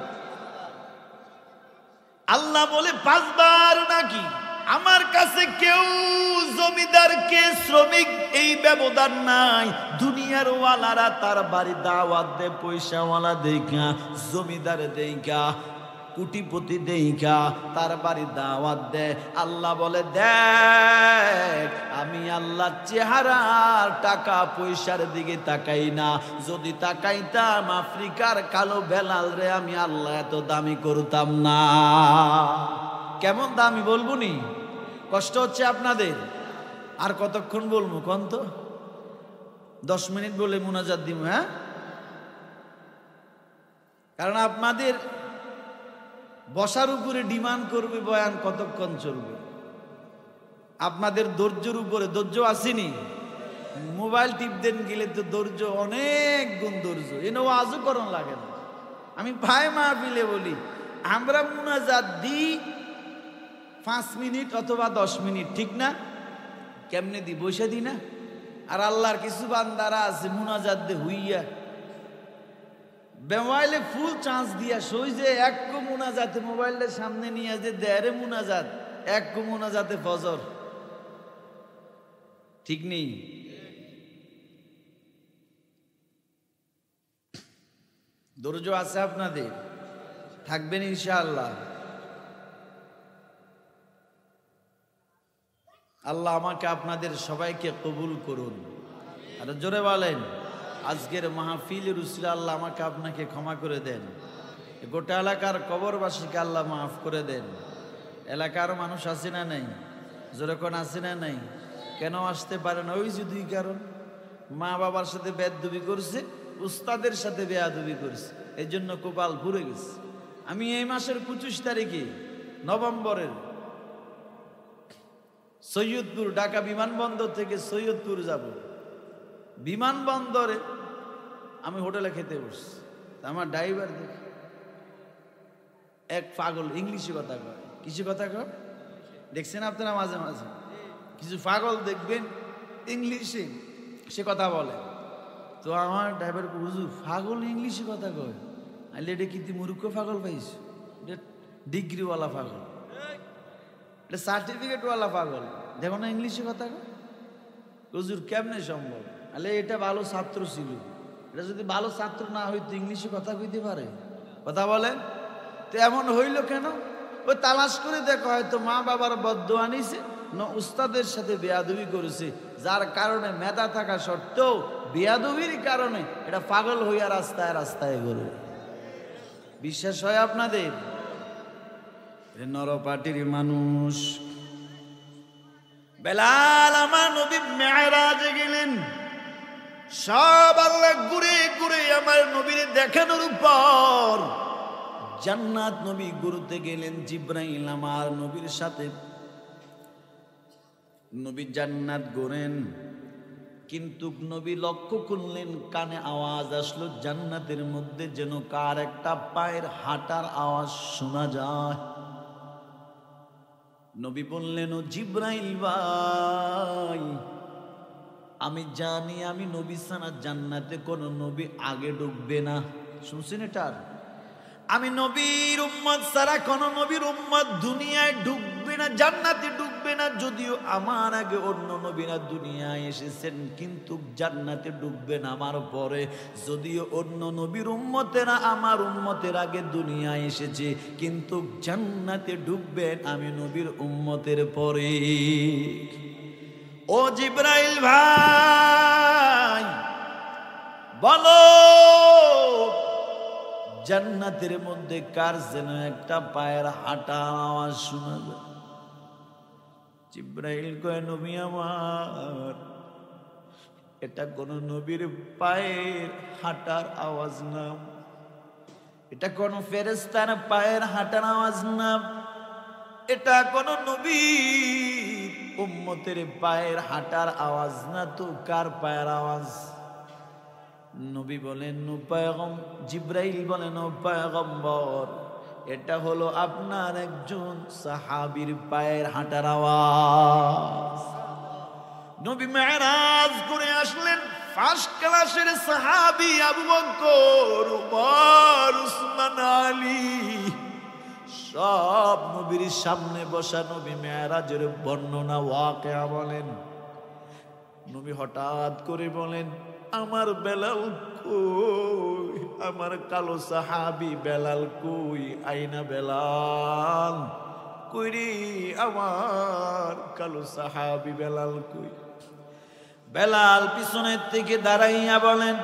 আল্লাহ বলে 5 বার নাকি? আমার কাছে কেউ জমিদারকে শ্রমিক এই ব্যবধান নাই। দুনিয়ার ওয়ালারা তার বাড়ি দাওয়াত দেয়, পয়সাওয়ালা দেখা, জমিদার দেখা, কোটিপতি দেখা তার বাড়ি দাওয়াত দেয়। আল্লাহ বলে দেখ আমি আল্লাহ চেহারার টাকা পয়সার দিকে তাকাই না। যদি তাকাইতাম আফ্রিকার কালো বেলাল রে আমি আল্লাহ এত দামি করতাম না। কেমন দামি বলবো নি? কষ্ট হচ্ছে আপনাদের? আর কতক্ষণ বলবো কোন তো? 10 মিনিট বলে মুনাজাত দিব। হ্যাঁ, কারণ আপনাদের বসার উপরে ডিমান্ড করবে বয়ান কতক্ষণ চলবে। আপনাদের ধৈর্যের উপরে, ধৈর্য আসেনি। মোবাইল টিপ দেন গেলে তো ধৈর্য অনেক গুণ ধৈর্য। এনে আজও করণ লাগে না। আমি ভাই মাহফিলে বলি আমরা মুনাজাত দিই 5 মিনিট অথবা 10 মিনিট, ঠিক না? কেমনে দি? বসে দি না? আর আল্লাহর কিছু বান্দারা আছে মুনাজাত দে হইয়া মোবাইলে ফুল চান্স দিয়া সই যে এক মুনাজাতে মোবাইলের সামনে নিয়ে যে দেয়ারে মুনাজাত, এক মুনাজাতে ফজর, ঠিক নেই? ধৈর্য আছে আপনাদের? থাকবেন ইনশাআল্লাহ। আল্লাহ আমাকে আপনাদের সবাইকে কবুল করুন। আর জোরে বলেন আজকের মাহফিলের উসিলা আল্লাহ আমাকে আপনাকে ক্ষমা করে দেন। গোটা এলাকার কবরবাসীকে আল্লাহ মাফ করে দেন। এলাকার মানুষ আছে না নাই? জোরে কোন আছে না নাই? কেন আসতে পারে না? ওই যে 2 কারণ। মা বাবার সাথে বেয়াদবি করছে, উস্তাদের সাথে বেয়াদবি করছে, এই জন্য কপাল পুড়ে গেছে। আমি এই মাসের 25 তারিখে নভেম্বরের সৈয়দপুর, ঢাকা বিমানবন্দর থেকে সৈয়দপুর যাব। বিমানবন্দরে আমি হোটেলে খেতে বসছি, আমার ড্রাইভার দেখে এক পাগল ইংলিশে কথা কয়। কিছু কথা কয় দেখছেন আপনারা, মাঝে মাঝে কিছু পাগল দেখবেন ইংলিশে সে কথা বলে। তো আমার ড্রাইভার হুজুর পাগল ইংলিশে কথা কয়, আইলে এটা কি তুই মূর্খ পাগল পাইস? এটা ডিগ্রিওয়ালা পাগল, এটা সার্টিফিকেটওয়ালা পাগল, দেখো না ইংলিশে কথা কয়। হুজুর কেমনে সম্ভব? আলে এটা ভালো ছাত্র ছিল, এটা যদি ভালো ছাত্র না হইতো ইংলিশে কথা কইতে পারে? কথা বলেন তো এমন হইল কেন? ওই তালাশ করে দেখো, হয়তো মা বাবার বদদোয়া নিছে, না উস্তাদের সাথে বেয়াদবি করেছে, যার কারণে মেধা থাকা সত্ত্বেও বেয়াদবির কারণে এটা পাগল হইয়া রাস্তায় রাস্তায় ঘুরে। বিশ্বাস হয় আপনাদের? নরপাটির মানুষ। বেলাল আমার নবী মেরাজে গেলেন, সব আল্লাহ ঘুরে ঘুরে আমার নবীর দেখানোর পর জান্নাত নবী ঘুরতে গেলেন। জিব্রাইল আমার নবীর সাথে, নবী জান্নাত ঘোরেন, কিন্তু নবী লক্ষ্য করলেন কানে আওয়াজ আসলো জান্নাতের মধ্যে, যেন কার একটা পায়ের হাঁটার আওয়াজ শোনা যায়। নবী বললেন, ও জিব্রাইল ভাই, আমি জানি আমি নবী ছাড়া জান্নাতে কোন নবী আগে ঢুকবে না। শুনছেন এটা? আমি নবীর উম্মত ছাড়া কোন নবীর উম্মত দুনিয়ায় ঢুকবে না, জান্নাতে ঢুকবে না। যদিও আমার আগে অন্য নবীরা দুনিয়ায় এসেছেন, কিন্তু জান্নাতে ঢুকবেন আমার পরে। যদিও অন্য নবীর উম্মতেরা আমার উম্মতের আগে দুনিয়ায় এসেছে, কিন্তু জান্নাতে ঢুকবেন আমি নবীর উম্মতের পরে। ও জিব্রাইল ভাই, বলো জান্নাতের মধ্যে কার যেন একটা পায়ের হাঁটা আওয়াজ শোনা যায়। জিব্রাইল কয়, নবী আমার, এটা কোন নবীর পায়ের হাঁটার আওয়াজ না, এটা কোন ফেরেশতার পায়ের হাঁটার আওয়াজ না, এটা কোন নবীর উম্মতের পায়ের হাঁটার আওয়াজ না। তো কার পায়ের আওয়াজ? নবী বলেন, জিব্রাইল বলেন, ও পয়গম্বর, এটা হলো আপনার একজন সাহাবীর পায়ের হাঁটার আওয়াজ। নবী মেরাজ করে আসলেন, ফার্স্ট ক্লাসের সাহাবী আবু বকর, উমর, উসমান, আলী সব নবীর সামনে বসা। নবী মেরাজের বর্ণনা ওয়াকিয়া বলেন। নবী হঠাৎ করে বলেন, আমার বেলাল কই? আমার কালো সাহাবী বেলাল কই? আইনা বেলাল? কই রে আমার কালো সাহাবী বেলাল কই? বেলাল পিছনের থেকে দাঁড়াইয়া বলেন,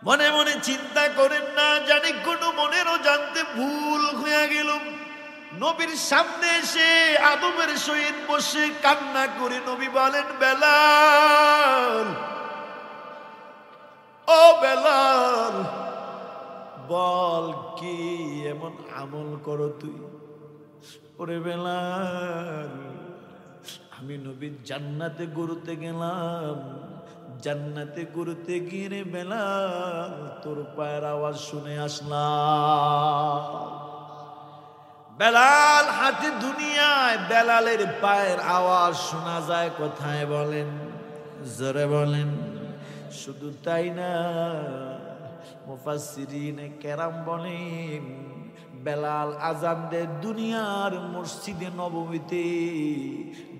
মনে মনে চিন্তা করেন না, জানি কোনো মনেরও জানতে ভুল হয়ে গেল। নবীর সামনে এসে আদমের সহিত বসে কান্না করে নবী বলেন, বেলাল, ও বেলাল, বল কি এমন আমল করো তুই? ওরে বেলাল, আমি নবীর জান্নাতে ঘুরতে গেলাম, জান্নাতে ঘুরতে গিয়ে রে বেলাল তোর পায়ের আওয়াজ শুনে আসলাম। বেলাল হাতে দুনিয়ায় বেলালের পায়ের আওয়াজ শোনা যায় কোথায় বলেন? জোরে বলেন। শুধু তাই না, মুফাসসিরিনে কেরাম বলেন, বেলাল আজান দেয় দুনিয়ার মসজিদে নববীতে,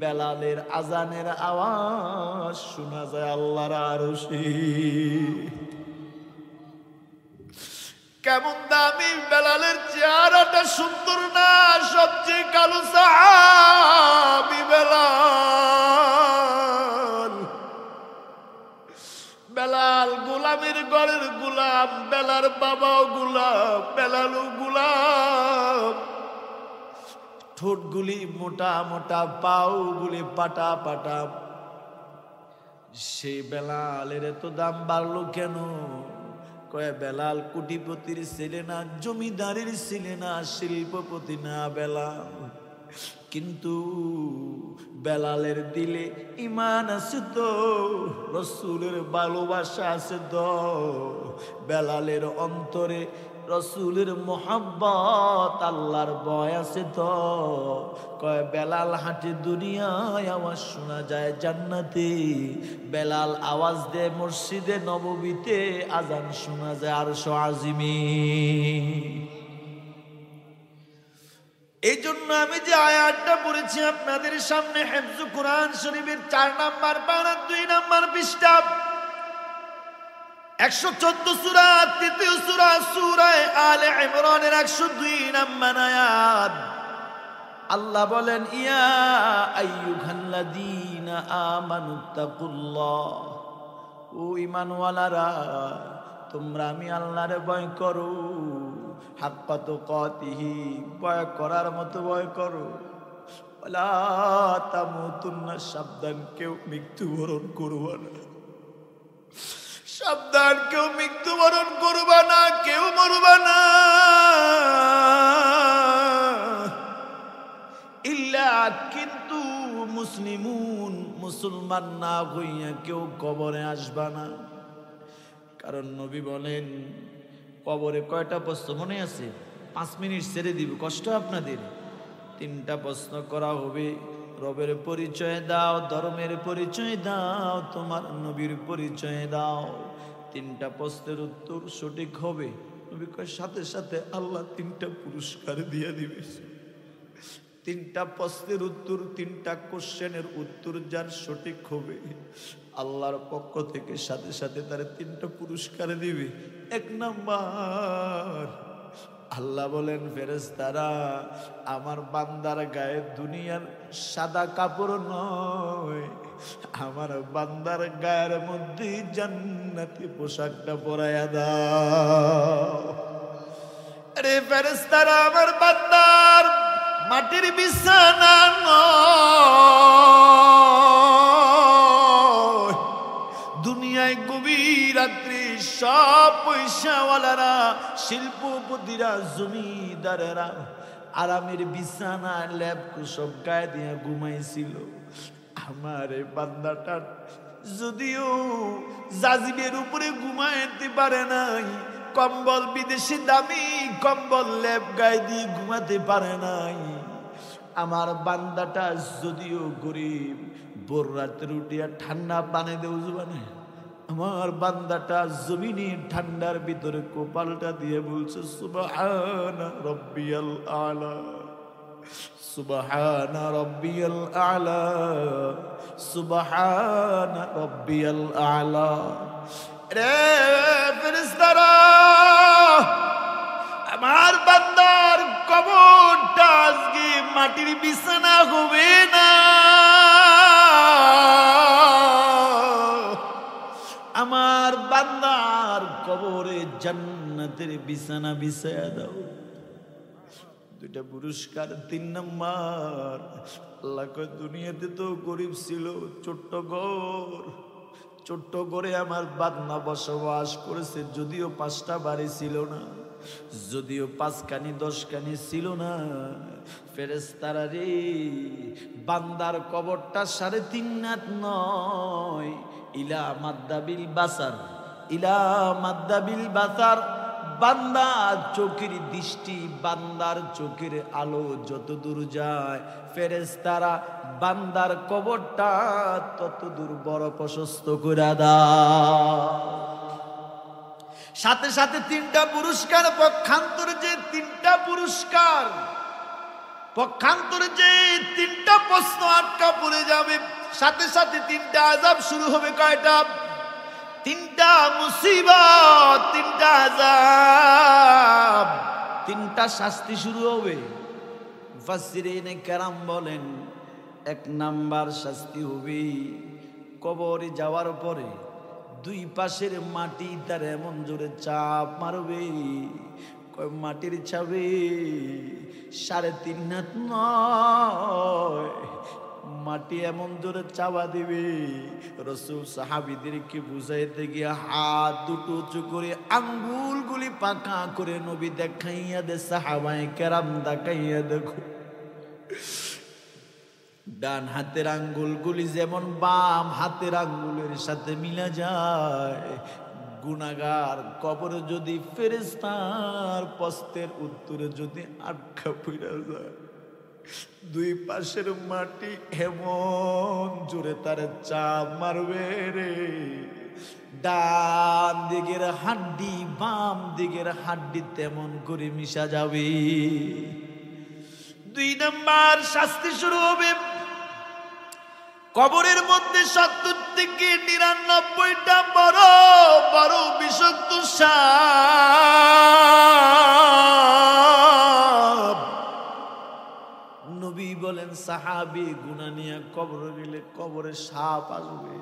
বেলালের আজানের আওয়াজ শোনা যায় আল্লাহর আরশে। কেমন দামি বেলালের চেহারাটা সুন্দর না? সবচেয়ে কালো সাহাবী বেলাল। বেলাল গোলামের ঘরের গোলাম, বেলার বাবাও গোলাম, বেলালও গোলাম। ঠোঁটগুলি মোটা মোটা, পাওগুলি পাটা পাটা। সেই বেলালের এত দাম বাড়লো কেন? কয় বেলাল কোটিপতির ছেলে না, জমিদারের ছেলে না, শিল্পপতি না বেলাল, কিন্তু বেলালের দিলে ঈমান আছে তো, রাসূলের ভালোবাসা আছে তো, বেলালের অন্তরে রাসূলের মোহাব্বত আল্লাহর ভয় আছে তো। কয় বেলাল হাঁটে দুনিয়ায় আওয়াজ শোনা যায় জান্নাতে, বেলাল আওয়াজ দেয় মসজিদে নববীতে, আজান শোনা যায় আরশ আজিমে। এই জন্য আমি যে আয়াতটা পড়েছি আপনাদের সামনে, হিফজ কোরআন শরীফের 4 নাম্বার পারা 2 নাম্বার পৃষ্ঠা, 114 সূরা, 3 সূরা সূরা আলে ইমরানের 102 নাম্বার আয়াত। আল্লাহ বলেন, ইয়া আইয়ুহাল্লাযীনা আমানুত্তাকুল্লাহ, ও ঈমানওয়ালারা তোমরা আমি আল্লাহরে ভয় করো, হাক্কা তুকাতিহি, ভয় করার মতো ভয় করো, ওয়ালা তামুতুন্না, সাবধান কেউ মৃত্যুবরণ করবা না, সাবধান কেউ মৃত্যুবরণ করবা না, কেউ মরবা না, ইল্লা, কিন্তু মুসলিমুন, মুসলমান না হইয়া কেউ কবরে আসবা না। কারণ নবী বলেন কবরে কয়টা প্রশ্ন মনে আছে? 5 মিনিট ছেড়ে দিব, কষ্ট আপনাদের। 3টা প্রশ্ন করা হবে, রবের পরিচয় দাও, ধর্মের পরিচয় দাও, তোমার নবীর পরিচয় দাও। 3টা প্রশ্নের উত্তর সঠিক হবে, নবী কয় সাথে সাথে আল্লাহ 3টা পুরস্কার দিয়ে দিবে। 3টা প্রশ্নের উত্তর, 3টা কোশ্চেনের উত্তর যার সঠিক হবে, আল্লাহর পক্ষ থেকে সাথে সাথে তার 3টা পুরস্কার দিবে। 1 নাম্বার, আল্লাহ বলেন ফেরেশতারা আমার বান্দার গায়ে দুনিয়ার সাদা কাপড় নয়, আমার বান্দার গায়ের মধ্যে জান্নাতি পোশাকটা পরাইয়া দাও। আরে ফেরেশতারা আমার বান্দার মাটির বিছানা নয়, দুনিয়ায় গভীর রাত্রি সব পয়সাওয়ালারা, শিল্পপতিরা, জমিদারেরা আরামের বিছানা ল্যাব সব গায়ে দিয়ে ঘুমাইছিল। আমার এই বান্দাটা যদিও জাজিবের উপরে ঘুমাইতে পারে নাই, কম্বল বিদেশি দামি কম্বল ল্যাব গায়ে দিয়ে ঘুমাতে পারে নাই, আমার বান্দাটা যদিও গরিব, ভোর রাতে রুটিয়া ঠান্ডা পানি দেও জুবানে, আমার বান্দাটা জমিনে ঠান্ডার ভিতরে কপালটা দিয়ে বলছে সুবহানা রাব্বিয়াল আলা, সুবহানা রাব্বিয়াল আলা, সুবহানা রাব্বিয়াল আলা। রে ফেরেশতারা আমার বান্দার কবরটা আজকে মাটির বিছানা হবে না, আমার বান্দার কবরে জান্নাতের বিছানা বিছায়া দাও। 2টা পুরস্কার। 3 নাম্বার, আল্লাহ কয় দুনিয়াতে তো গরিব ছিল, ছোট্ট ঘর, ছোট্ট ঘরে আমার বান্দা বসবাস করেছে, যদিও 5টা বাড়ি ছিল না, যদিও 5 কানি 10 কানি ছিল না, ফেরেশতারা রে বান্দার কবরটা 3.5 হাত নয়, ইলা মাদ্দাবিল বাসার, ইলা মাদ্দাবিল বাসার, বান্দার চোখের দৃষ্টি, বান্দার চোখের আলো যত দূর যায়, ফেরেশতারা বান্দার কবরটা তত দূর বড় প্রশস্ত করে দাও। সাথে সাথে 3টা পুরস্কার, পক্ষান্তরে যে 3টা পুরস্কার, পক্ষান্তরে যে 3টা প্রশ্ন আটকা পড়ে যাবে, সাথে সাথে 3টা আযাব শুরু হবে। কয়টা? 3টা মুসিবত, 3টা আযাব, 3টা শাস্তি শুরু হবে। মুফাসসিরিনে কেরাম বলেন 1 নাম্বার শাস্তি হবে কবরে যাওয়ার পরে 2 পাশের মাটি তার এমন জোরে চাপ মারবে, মাটির চাপে 3.5 হাত নয়, মাটি এমন জোরে চাওয়া দিবে, রাসূল সাহাবীদেরকে বুঝাইতে গিয়ে হাত দুটো উঁচু করে আঙ্গুলগুলি পাকা করে নবী দেখাইয়া দে, সাহাবায়ে কেরাম দেখাইয়া দেখো। ডান হাতের আঙ্গুলগুলি যেমন বাম হাতের আঙ্গুলের সাথে মিলা যায়, গুনাহগার কবরে যদি ফেরেশতার প্রশ্নের উত্তরে যদি আটকা পড়া যায়, দুই পাশের মাটি এমন জোরে তার চাপ মারবে রে, ডান দিকের হাড্ডি বাম দিকের হাড্ডি তেমন করে মিশা যাবে। 2 নাম্বার শাস্তি শুরু হবে। কবরের মধ্যে 70 থেকে 99টা বড় বড় বিষাক্ত সাপ। নবী বলেন সাহাবী গুনাহ নিয়ে কবরে গেলে কবরে সাপ আসবে,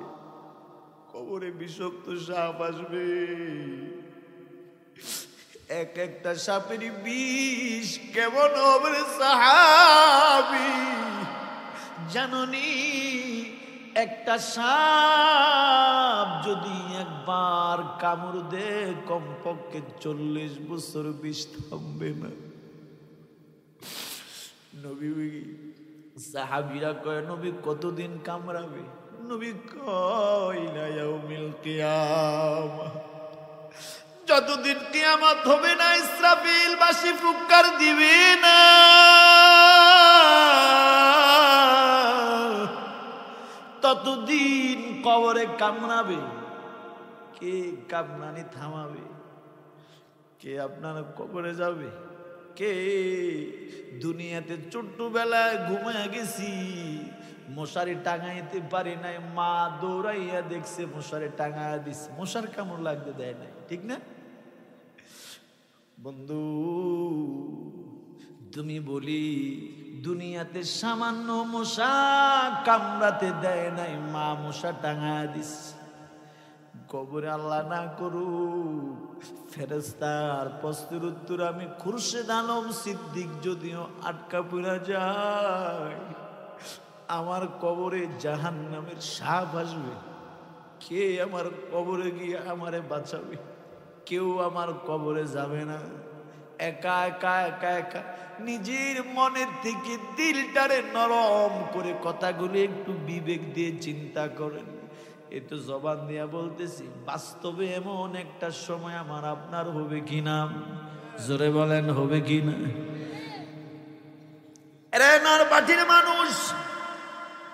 কবরে বিষাক্ত সাপ আসবে। এক একটা সাপের বিষ কেমন হবে সাহাবী জাননি? একটা সাপ যদি একবার কামড় দে কমপক্ষে 40 বছর বিষ থামবে না। নবী সাহাবীরা কয় নবী কতদিন কামড়াবে? নবী কয় ইলা ইয়াউমিল কিয়ামা, যতদিন কিয়ামত হবে না ইসরাফিল বাঁশি ফুৎকার দিবে না, ততদিন কবরে কামড়াবে। কে কামড়ানি থামাবে? কে আপনার কবরে যাবে? কে? দুনিয়াতে ছোট্টবেলায় ঘুমায় গেছি, মশারি টাঙাইতে পারি নাই, মা দৌড়াইয়া দেখছে মশারি টাঙাইয়া দিচ্ছে, মশার কামড় লাগতে দেয় নাই, ঠিক না বন্ধু? তুমি বলি দুনিয়াতে সামান্য মশা কামড়াতে দেয় নাই, মা মশা টাঙাইয়া দিচ্ছে। কবরে আল্লাহ না করুক ফেরেশতার প্রশ্নের উত্তর আমি খুরশেদ আলম সিদ্দিক যদিও আটকা পড়া যায়, আমার কবরে জাহান্নামের সাপ আসবে। কে আমার কবরে গিয়ে আমারে বাঁচাবে? কেউ আমার কবরে যাবে না। একা একা একা একা নিজের মনের থেকে দিলটারে নরম করে কথাগুলো একটু বিবেক দিয়ে চিন্তা করেন। এ তো জবান দিয়া বলতেছি, বাস্তবে এমন একটা সময় আমার আপনার হবে কিনা? জোরে বলেন হবে কিনা? এরেনার বাটির মানুষ,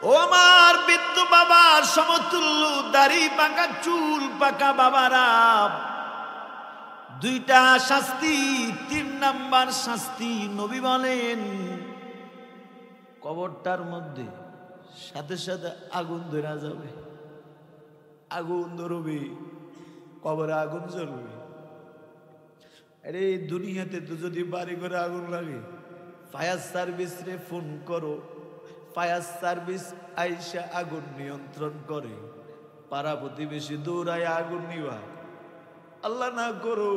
ও আমার বৃদ্ধ বাবার সমতুল্য দাড়ি পাকা চুল পাকা বাবারা, 2টা শাস্তি। 3 নাম্বার শাস্তি নবী বলেন কবরটার মধ্যে সাথে সাথে আগুন ধরা যাবে, আগুন ধরবে, কবরে আগুন জ্বলবে। আরে দুনিয়াতে তো যদি বাড়ি ঘরে আগুন লাগে, ফায়ার সার্ভিস রে ফোন করো, ফায়ার সার্ভিস আইসা আগুন নিয়ন্ত্রণ করে, পাড়া প্রতিবেশী দৌড়ায় আগুন নিবা। আল্লাহ না করো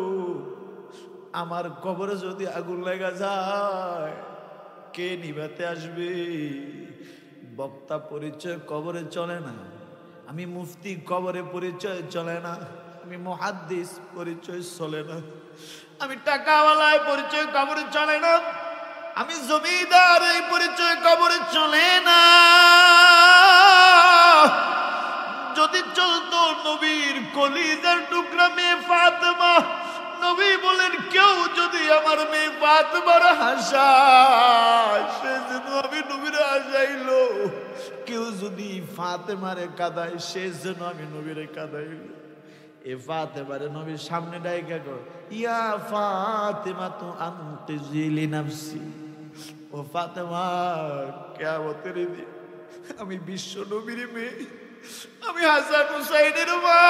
আমার কবরে যদি আগুন লাগা যায়, কে নিভাতে আসবে? বক্তা পরিচয় কবরে চলে না, আমি মুফতি কবরে পরিচয় চলে না, আমি মুহাদ্দিস পরিচয় চলে না, আমি টাকাওয়ালায় পরিচয় কবরে চলে না, আমি জমিদার এই পরিচয় কবরে চলে না। যদি চলতো নবীর কলিজার টুকরা মেয়ে ফাতেমা, নবী বলেন কেউ যদি আমার মেয়ে ফাতেমার হাসায় সেজন্য আমি নবীর হাসাইলো, কেউ যদি ফাতেমারে কাঁদায় সেজন্য আমি নবীরে কাঁদাইলো। এ ফাতেমারে নবীর সামনে ডাইকা কর, ইয়া ফাতেমা তু আনকিজি লিনাফসি, ও ফাতেমা কিয়ামতের দিন আমি বিশ্ব নবীর মেয়ে, আমি হাসান হুসাইনের মা,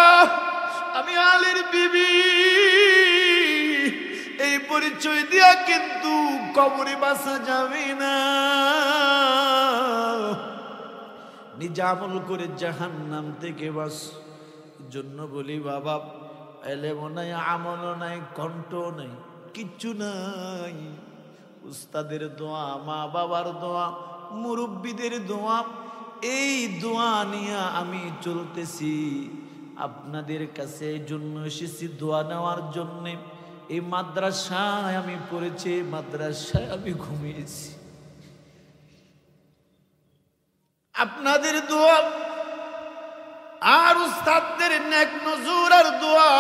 আমি আলীর বিবি, এই পরিচয় দিয়া কিন্তু কবরে বাসা যাবে না। নিজে আমল করে জাহান্নাম থেকে বাস। জন্য বলি বাবা, এলেমও নাই, আমলও নাই, কণ্ঠ নাই, কিচ্ছু নাই। উস্তাদের দোয়া, মা বাবার দোয়া, মুরব্বীদের দোয়া, এই দোয়া নিয়ে আমি চলতেছি। আপনাদের কাছে এই জন্য এসেছি দোয়া নেওয়ার জন্য। এই মাদ্রাসায় আমি পড়েছি, মাদ্রাসায় আমি ঘুমিয়েছি। আপনাদের দোয়া আর উস্তাদদের নেক নজর আর দোয়া।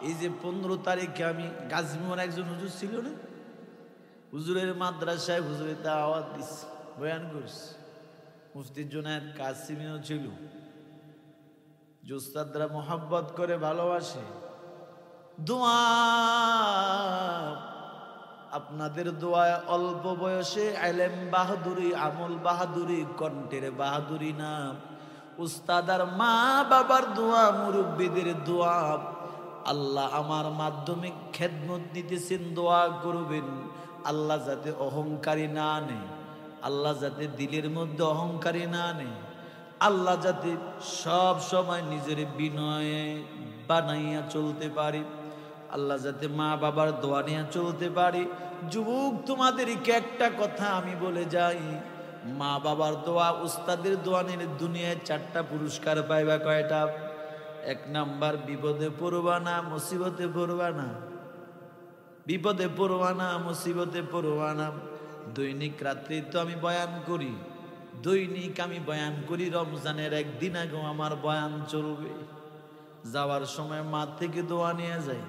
এই যে 15 তারিখে আমি গাজীপুর একজন হুজুর ছিল না, হুজুরের মাদ্রাসায় হুজুরে তা আওয়াজ দিচ্ছে, বয়ান করছে। মুফতি জুনায়েদ কাসিমিও ছিল, যে উস্তাদরা মোহাব্বত করে ভালোবাসে। দোয়া, আপনাদের দোয়ায় অল্প বয়সে ইলম বাহাদুরি, আমল বাহাদুরি, কণ্ঠের বাহাদুরি না, উস্তাদ আর মা বাবার দোয়া, মুরব্বীদের দোয়া। আল্লাহ আমার মাধ্যমে খেদমত নিতেছেন, দোয়া করবেন আল্লাহ যাতে অহংকারী না নেয়, আল্লাহ যাতে দিলের মধ্যে অহংকারী না নেয়, আল্লাহ যাতে সব সময় নিজের বিনয়ে বানাইয়া চলতে পারে, আল্লাহ যাতে মা বাবার দোয়া নিয়ে চলতে পারে। যুবক, তোমাদেরকে একটা কথা আমি বলে যাই, মা বাবার দোয়া, উস্তাদের দোয়া নিয়ে দুনিয়ায় 4টা পুরস্কার পাইবা। কয়টা? 1 নাম্বার, বিপদে পড়বা না, মুসিবতে পড়বা না, বিপদে পড়বা না, মুসিবতে পড়বা না। দৈনিক রাত্রি তো আমি বয়ান করি, দৈনিক আমি বয়ান করি। রমজানের একদিন আগেও আমার বয়ান চলবে। যাওয়ার সময় মা থেকে দোয়া নিয়ে যাই,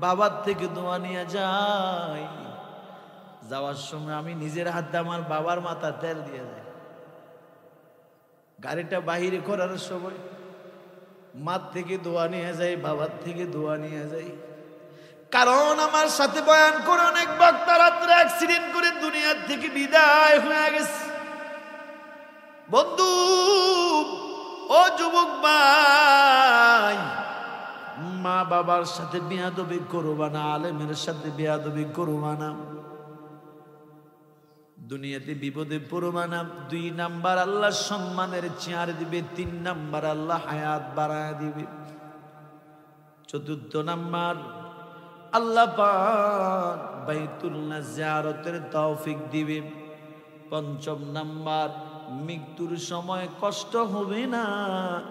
বাবার থেকে দোয়া নিয়ে যাই। যাওয়ার সময় আমি নিজের হাতে আমার বাবার মাথা তেল দিয়ে যাই। গাড়িটা বাহিরে করার সময় মা থেকে দোয়া নিয়ে যাই, বাবার থেকে দোয়া নিয়ে যাই। কারণ আমার সাথে বয়ান করে অনেক বক্তা রাত্রে অ্যাক্সিডেন্ট করে দুনিয়ার থেকে বিদায় হয়ে গেছে। বন্ধু, ও যুবক ভাই, মা বাবার সাথে বেয়াদবি করবা না, আলেমের সাথে বেয়াদবি করবা না, দুনিয়াতে বিপদে পড়বা না। 2 নাম্বার, আল্লাহ সম্মানের চেয়ার দিবে। 3 নাম্বার, আল্লাহ হায়াত বাড়ায় দিবে। 4 নাম্বার, আল্লাহ পাক বাইতুল্লাহ জিয়ারতের তৌফিক দিবে। 5 নাম্বার, মৃত্যুর সময় কষ্ট হবে না,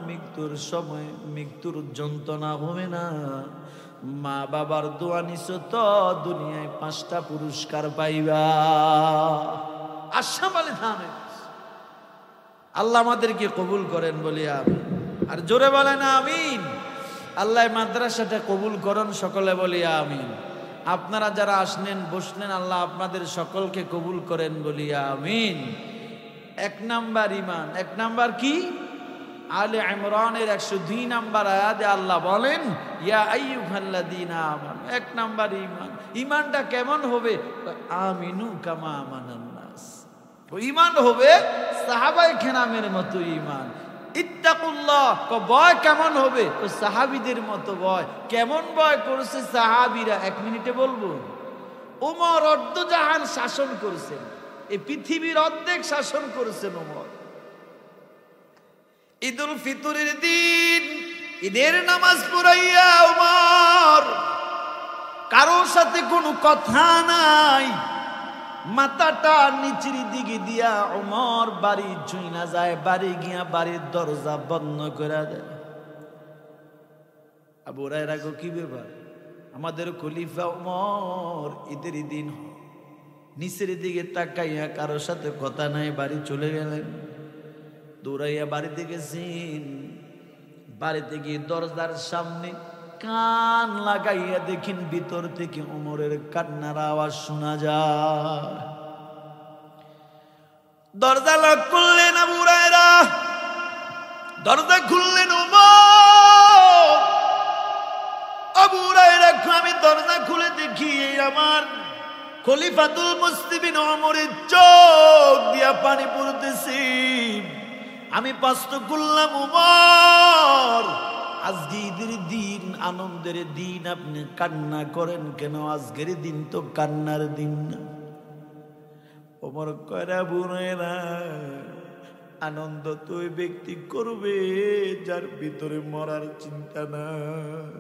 মৃত্যুর সময় মৃত্যুর যন্ত্রণা হবে না। মা বাবার দোয়া নিছো তো দুনিয়ায় 5টা পুরস্কার পাইবা। আশা বলে থামে। আল্লাহ আমাদেরকে কবুল করেন বলি আমিন। আর জোরে বলেন আমিন। আল্লাহ মাদ্রাসাটা কবুল করেন, সকলে বলি আমিন। আপনারা যারা আসলেন বসলেন, আল্লাহ আপনাদের সকলকে কবুল করেন বলি আমিন। 1 নাম্বার ঈমান। 1 নাম্বার কি? আলে ইমরানের 102 নাম্বার আয়াতে আল্লাহ বলেন, ইয়া আইয়ুহাল্লাযীনা আমানু। 1 নাম্বার ঈমান। ঈমানটা কেমন হবে? আমিনু কামা আমানান নাস। ও ঈমান হবে সাহাবায়ে কেরামের মতো ঈমান। ইত্তাকুল্লাহ, ভয় কেমন হবে? ও সাহাবীদের মতো ভয়। কেমন ভয় করেছে সাহাবীরা? 1 মিনিটে বলবো। ওমর অর্ধজাহান শাসন করেছেন, এই পৃথিবীর অর্ধেক শাসন করেছেন ওমর। ঈদুল ফিতরের দিন ঈদের নামাজ পড়াইয়া ওমর কারোর সাথে কোনো কথা নাই, মাথাটা নিচের দিকে দিয়া ওমর বাড়ি চইনা যায়। বাড়ি গিয়া বাড়ির দরজা বন্ধ করে দেয়। আবু হুরায়রা গো, কি ব্যাপার? আমাদের খলিফা ওমর ঈদের দিন নিচের দিকে তাকাইয়া কারোর সাথে কথা নাই, বাড়ি চলে গেলেন। দৌড়াইয়া বাড়িতে গেছেন। বাড়িতে গিয়ে দরজার সামনে কান লাগাইয়া দেখেন ভিতর থেকে ওমরের কান্নার আওয়াজ শোনা যায়। দরজা লক করলেন আবু হুরায়রা, দরজা খুললেন ওমর। আবু হুরায়রা, আমি দরজা খুলে দেখি আমার খলিফাতুল মুসলিমিন ওমরের চোখ দিয়া পানি পড়তেছে। আমি প্রশ্ন করলাম, ওমর আজকে ঈদের দিন, আনন্দের দিন, আপনি কান্না করেন কেন? আজকের দিন তো কান্নার দিন না। ওমর কয়, আবু হুরায়রা, আনন্দ তো ওই ব্যক্তি করবে যার ভিতরে মরার চিন্তা নাই,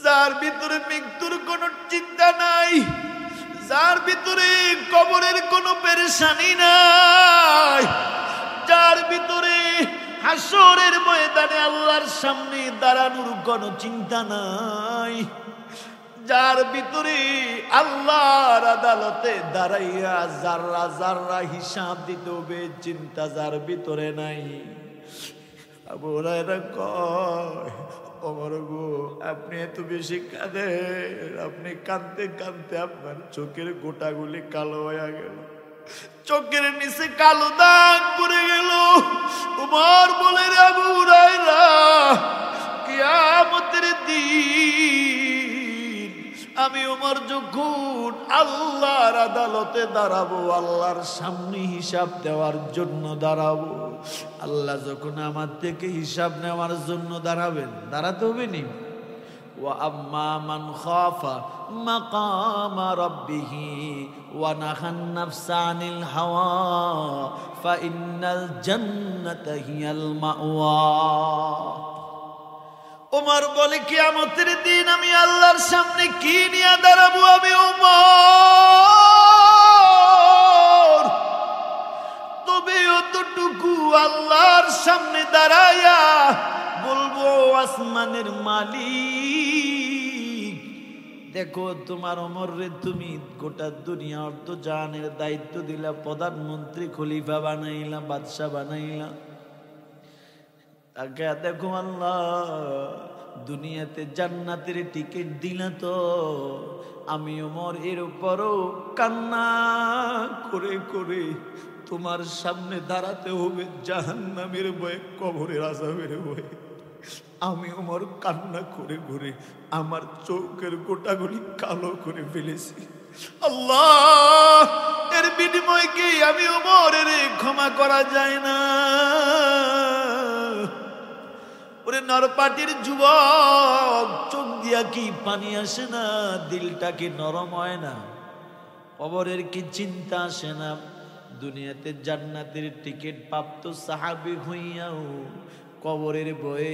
যার ভিতরে মৃত্যুর কোনো চিন্তা নাই, যার ভিতরে কবরের কোনো পেরেশানি নাই, যার ভিতরে হাসরের ময়দানে আল্লাহর সামনে দাঁড়ানোর কোনো চিন্তা নাই, যার ভিতরে আল্লাহর আদালতে দাঁড়াইয়া যাররা যাররা হিসাব দিতে হবে চিন্তা যার ভিতরে নাই। আবু হুরায়রা কয়, ওমর গো আপনি এত বেশি কাঁদেন, আপনি কাঁদতে কাঁদতে আপনার চোখের গোটাগুলি কালো হয়ে গেল, চোখের নিচে কালো দাগ পড়ে গেল। ওমর বলে, আবু হুরায়রা কিয়ামতের দিন আমি ওমর যখন আল্লাহর আদালতে দাঁড়াবো, আল্লাহর সামনে হিসাব দেওয়ার জন্য দাঁড়াবো, আল্লাহ যখন আমার থেকে হিসাব নেওয়ার জন্য দাঁড়াবেন, দাঁড়াতে হবে নি। ওয়া আম্মা মান খাফা মাকামা রাব্বিহি ওয়া নাহান নাফসা আনিল হাওয়া ফা ইন্নাল জান্নাতা হিয়াল মাওয়া। ওমর বলে, কিয়ামতের দিন আমি আল্লাহর সামনে কি নিয়ে দাঁড়াবো? আমি ওমর, তবে অতটুকু আল্লাহর সামনে দাঁড়াইয়া বলবো, আসমানের মালিক দেখো তোমার ওমর রে তুমি গোটা দুনিয়া অর্ধ জাহানের দায়িত্ব দিলা, প্রধানমন্ত্রী খলিফা বানাইলা, বাদশা বানাইলা, তাকে দেখো আল্লাহ দুনিয়াতে জান্নাতের টিকিট দিলা, তো আমি ওমর এর উপরও কান্না করে করে তোমার সামনে দাঁড়াতে হবে জাহান্নামের ভয়ে, কবরের আযাবের ভয়ে। আমি ওমর কান্না করে করে আমার চোখের গোটাগুলি কালো করে ফেলেছি। আল্লাহ এর বিনিময়ে কি আমি ওমরের ক্ষমা করা যায় না? ওরে নরপাটির যুবক, চোখ দিয়া কি পানি আসে না? দিলটা কি নরম হয় না? কবরের কি চিন্তা আসে না? দুনিয়াতে জান্নাতের টিকিট প্রাপ্ত সাহাবী হইয়াও কবরের ভয়ে,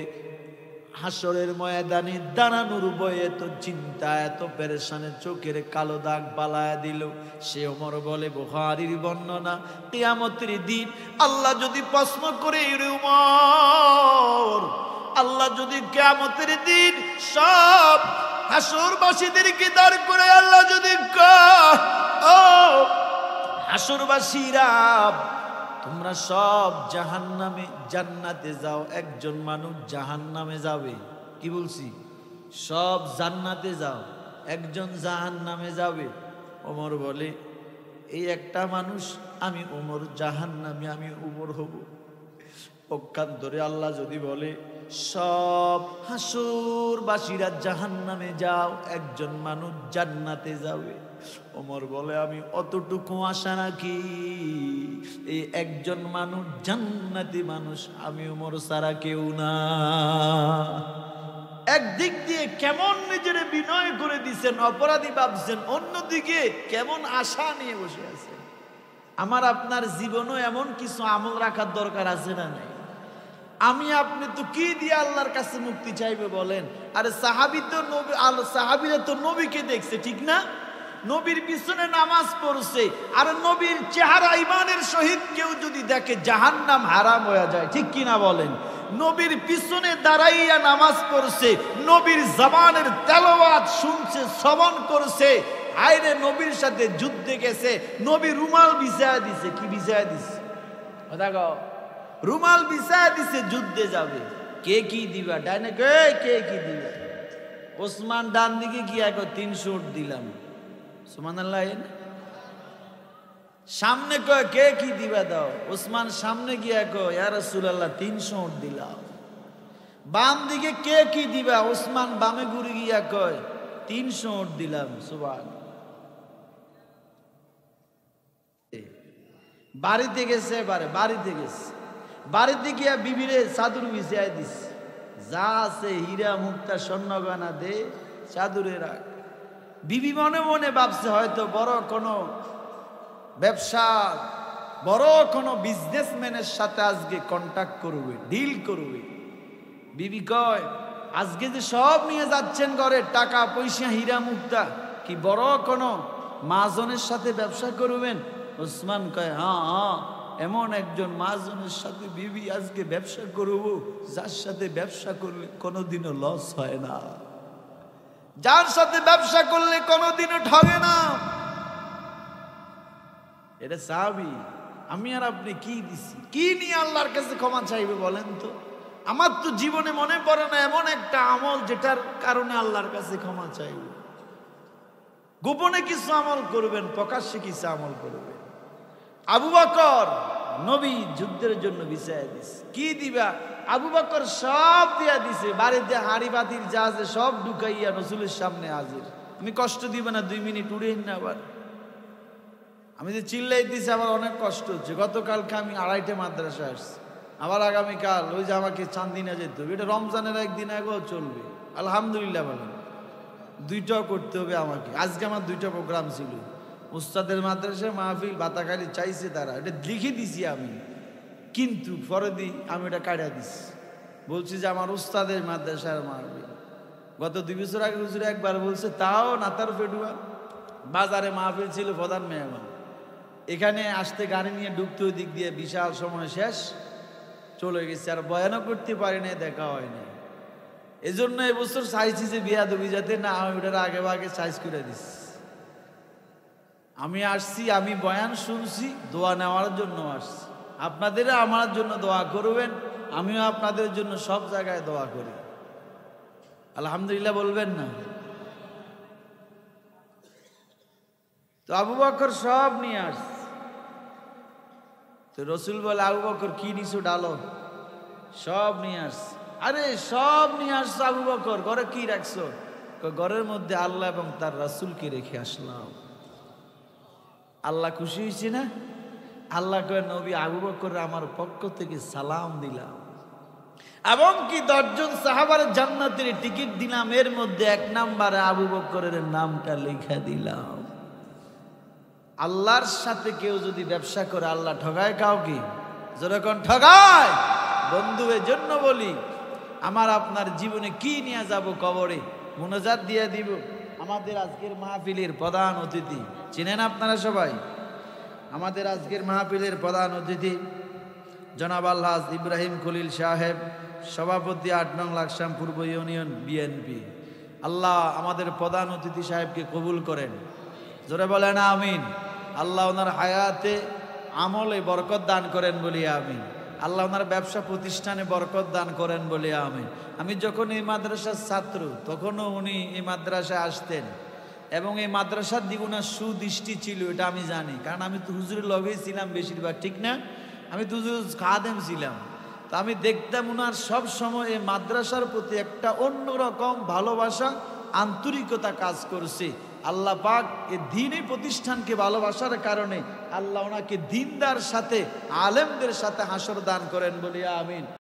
হাসরের ময়দানে দাঁড়ানোর ভয়ে এত চিন্তা, এত পেরেশানে চোখের কালো দাগ বালায়া দিল। সে ওমর বলে, বুখারীর বর্ণনা, কিয়ামতের দিন আল্লাহ যদি প্রশ্ন করে, রে ওমর, আল্লাহ যদি কিয়ামতের দিন সব হাসরবাসীদেরকে দাঁড় করে আল্লাহ যদি ও হাসরবাসীরা তোমরা সব জাহান্নামে, জান্নাতে যাও, একজন মানুষ জাহান্নামে যাবে, কি বলছি? সব জান্নাতে যাও, একজন জাহান্নামে যাবে। ওমর বলে, এই একটা মানুষ আমি ওমর জাহান্নামে, আমি ওমর হব। পক্ষান্তরে আল্লাহ যদি বলে সব হাসরবাসীরা জাহান্নামে যাও, একজন মানুষ জান্নাতে যাবে, ওমর বলে আমি অতটুকু আশা রাখি, এই একজন মানুষ জান্নাতি মানুষ আমি ওমর ছাড়া কেউ না। একদিক দিয়ে কেমন নিজের বিনয় করে দিচ্ছেন, অপরাধী ভাবছেন, অন্যদিকে কেমন আশা নিয়ে বসে আছে। আমার আপনার জীবনও এমন কিছু আমল রাখার দরকার আছে না নাই? আমি আপনি তো কি দিয়ে আল্লাহর কাছে মুক্তি চাইবে বলেন? আরে সাহাবী তো নবী, সাহাবীরা তো নবীকে দেখছে, ঠিক না? নবীর পিছনে নামাজ পড়ছে, আর নবীর চেহারা ইমানের সহিত কেউ যদি দেখে জাহান্নাম হারাম হয়ে যায়, ঠিক কিনা বলেন? নবীর পিছনে দাঁড়াইয়া নামাজ পড়ছে, নবীর জবানের তেলাওয়াত শুনছে, শ্রবণ করছে, আইরে নবীর সাথে যুদ্ধে গেছে, নবী রুমাল বিছায়া দিছে, কি বিছায়া দিছে? দেখো রুমাল বিছায়া দিছে, যুদ্ধে যাবে, কে কি দিবা? ডাইনে কে কি দিবা? ওসমান ডান দিকে গিয়া 300 উট দিলাম, সুবহানাল্লাহ। সামনে কয় কে কি দিবা দাও? ওসমান সামনে গিয়া কয়, ইয়া রাসূলুল্লাহ 300 উট দিলাম। বাম দিকে কে কি দিবা? ওসমান বামে ঘুরে গিয়া কয় 300 উট দিলাম। সুবহানাল্লাহ। বাড়িতে গেছে, বাড়িতে গিয়া বিবিরে চাদর বিছাইয়া দিস, যা আছে হীরা মুক্তা স্বর্ণ গয়না দে, চাদরে রাখ। বিবি মনে মনে ভাবছে হয়তো বড় কোনো ব্যবসা, বড় কোনো বিজনেসম্যানের সাথে আজকে কন্ট্যাক্ট করবে, ডিল করবে। বিবি কয়, আজকে যে সব নিয়ে যাচ্ছেন ঘরে, টাকা পয়সা হীরা মুক্তা, কি বড় কোনো মাহাজনের সাথে ব্যবসা করবেন? ওসমান কয় হ্যাঁ হ্যাঁ, এমন একজন মাহাজনের সাথে বিবি আজকে ব্যবসা করব যার সাথে ব্যবসা করলে কোনোদিনও লস হয় না, যার সাথে ব্যবসা করলে কোনোদিনও ঠগে না। এটা সাহাবী। আমি আর আপনি কি দিছি, কি নিয়ে আল্লাহর কাছে ক্ষমা চাইবে বলেন তো? আমার তো জীবনে মনে পড়ে না এমন একটা আমল যেটার কারণে আল্লাহর কাছে ক্ষমা চাইবে। গোপনে কিছু আমল করবেন, প্রকাশ্যে কিছু আমল করবেন। আবু বকর নবী যুদ্ধের জন্য বিছায়া দিছে, কি দিবা? আবু বকর সব দিয়া দিছে, বাড়িতে হাড়ি বাতির যা আছে সব ঢুকাইয়া রসুলের সামনে হাজির। আমি কষ্ট দিব না, 2 মিনিট উড়েন না। আবার আমি যে চিল্লাই দিছি আমার অনেক কষ্ট হচ্ছে। গতকালকে আমি 2:30 মাদ্রাসা আসছি, আবার আগামীকাল ওই যে আমাকে চান্দিনা যেতে হবে। এটা রমজানের একদিন আগেও চলবে, আলহামদুলিল্লাহ বলেন। 2টাও করতে হবে আমাকে। আজকে আমার 2টা প্রোগ্রাম ছিল। উস্তাদের মাদ্রাসায় মাহফিল বাতাকালি চাইছে তারা, এটা লিখে দিছি আমি, কিন্তু পরে আমি এটা কাটিয়ে দিছি। বলছি যে আমার উস্তাদের মাদ্রাসার মাহফিল। গত 2 বছর আগে হুজুর একবার বলছে, তাও নাতার ফেডুয়া বাজারে মাহফিল ছিল, প্রধান মেহমান। এখানে আসতে গাড়ি নিয়ে ঢুকতে ওই দিক দিয়ে বিশাল সময় শেষ চলে গেছে, আর বয়ানও করতে পারি না, দেখা হয়নি। এই জন্য এবছর চাইছি যে বিয়াদবি যাতে না হয়, ওটার আগে ভাগে সাইজ করে দিচ্ছি। আমি আসছি, আমি বয়ান শুনছি, দোয়া নেওয়ার জন্য আসছি। আপনাদেরও আমার জন্য দোয়া করবেন, আমিও আপনাদের জন্য সব জায়গায় দোয়া করি। আলহামদুলিল্লাহ বলবেন না? তো আবু বকর সব নিয়ে আসছে। তো রসুল বলে, আবু বকর কি নিছো ডালো? সব নিয়ে আসছে। আরে সব নিয়ে আসছো আবু বকর, ঘরে কি রাখছো? ঘরের মধ্যে আল্লাহ এবং তার রাসূলকে রেখে আসলাম। আল্লাহ খুশি হয়েছে না? আল্লাহ কয়, নবী আবু বকর আমার পক্ষ থেকে সালাম দিলাম, এবং কি 10 জন সাহাবার জান্নাতের টিকিট দিলাম, এর মধ্যে 1 নম্বরে আবু বকরের নামটা লেখা দিলাম। আল্লাহর সাথে কেউ যদি ব্যবসা করে, আল্লাহ ঠগায় কাউকে? যখন ঠগায় বন্ধু, এর জন্য বলি আমার আপনার জীবনে কি নিয়ে যাব কবরে, মুনাজাত দিয়ে দিব। আমাদের আজকের মাহফিলের প্রধান অতিথি চিনেন আপনারা সবাই? আমাদের আজকের মাহফিলের প্রধান অতিথি জনাব আলহাজ ইব্রাহিম খলিল সাহেব, সভাপতি 8 নং লাকসাম পূর্ব ইউনিয়ন বিএনপি। আল্লাহ আমাদের প্রধান অতিথি সাহেবকে কবুল করেন, জোরে বলেন আমিন। আল্লাহ ওনার হায়াতে আমলে বরকত দান করেন বলি আমিন। আল্লাহ ওনার ব্যবসা প্রতিষ্ঠানে বরকত দান করেন বলি আমিন। আমি যখন এই মাদ্রাসার ছাত্র, তখনও উনি এই মাদ্রাসায় আসতেন, এবং এই মাদ্রাসার দিকে ওনার সুদৃষ্টি ছিল, এটা আমি জানি, কারণ আমি তো হুজুরের লগেই ছিলাম বেশিরভাগ, ঠিক না? আমি তো হুজুর খাদেম ছিলাম। তো আমি দেখতাম ওনার সব সময় এই মাদ্রাসার প্রতি একটা অন্যরকম ভালোবাসা, আন্তরিকতা কাজ করছে। আল্লাহ পাক এই দ্বীনি প্রতিষ্ঠানকে ভালোবাসার কারণে আল্লাহ ওনাকে দ্বীনদার সাথে, আলেমদের সাথে হাসর দান করেন বলি আমিন।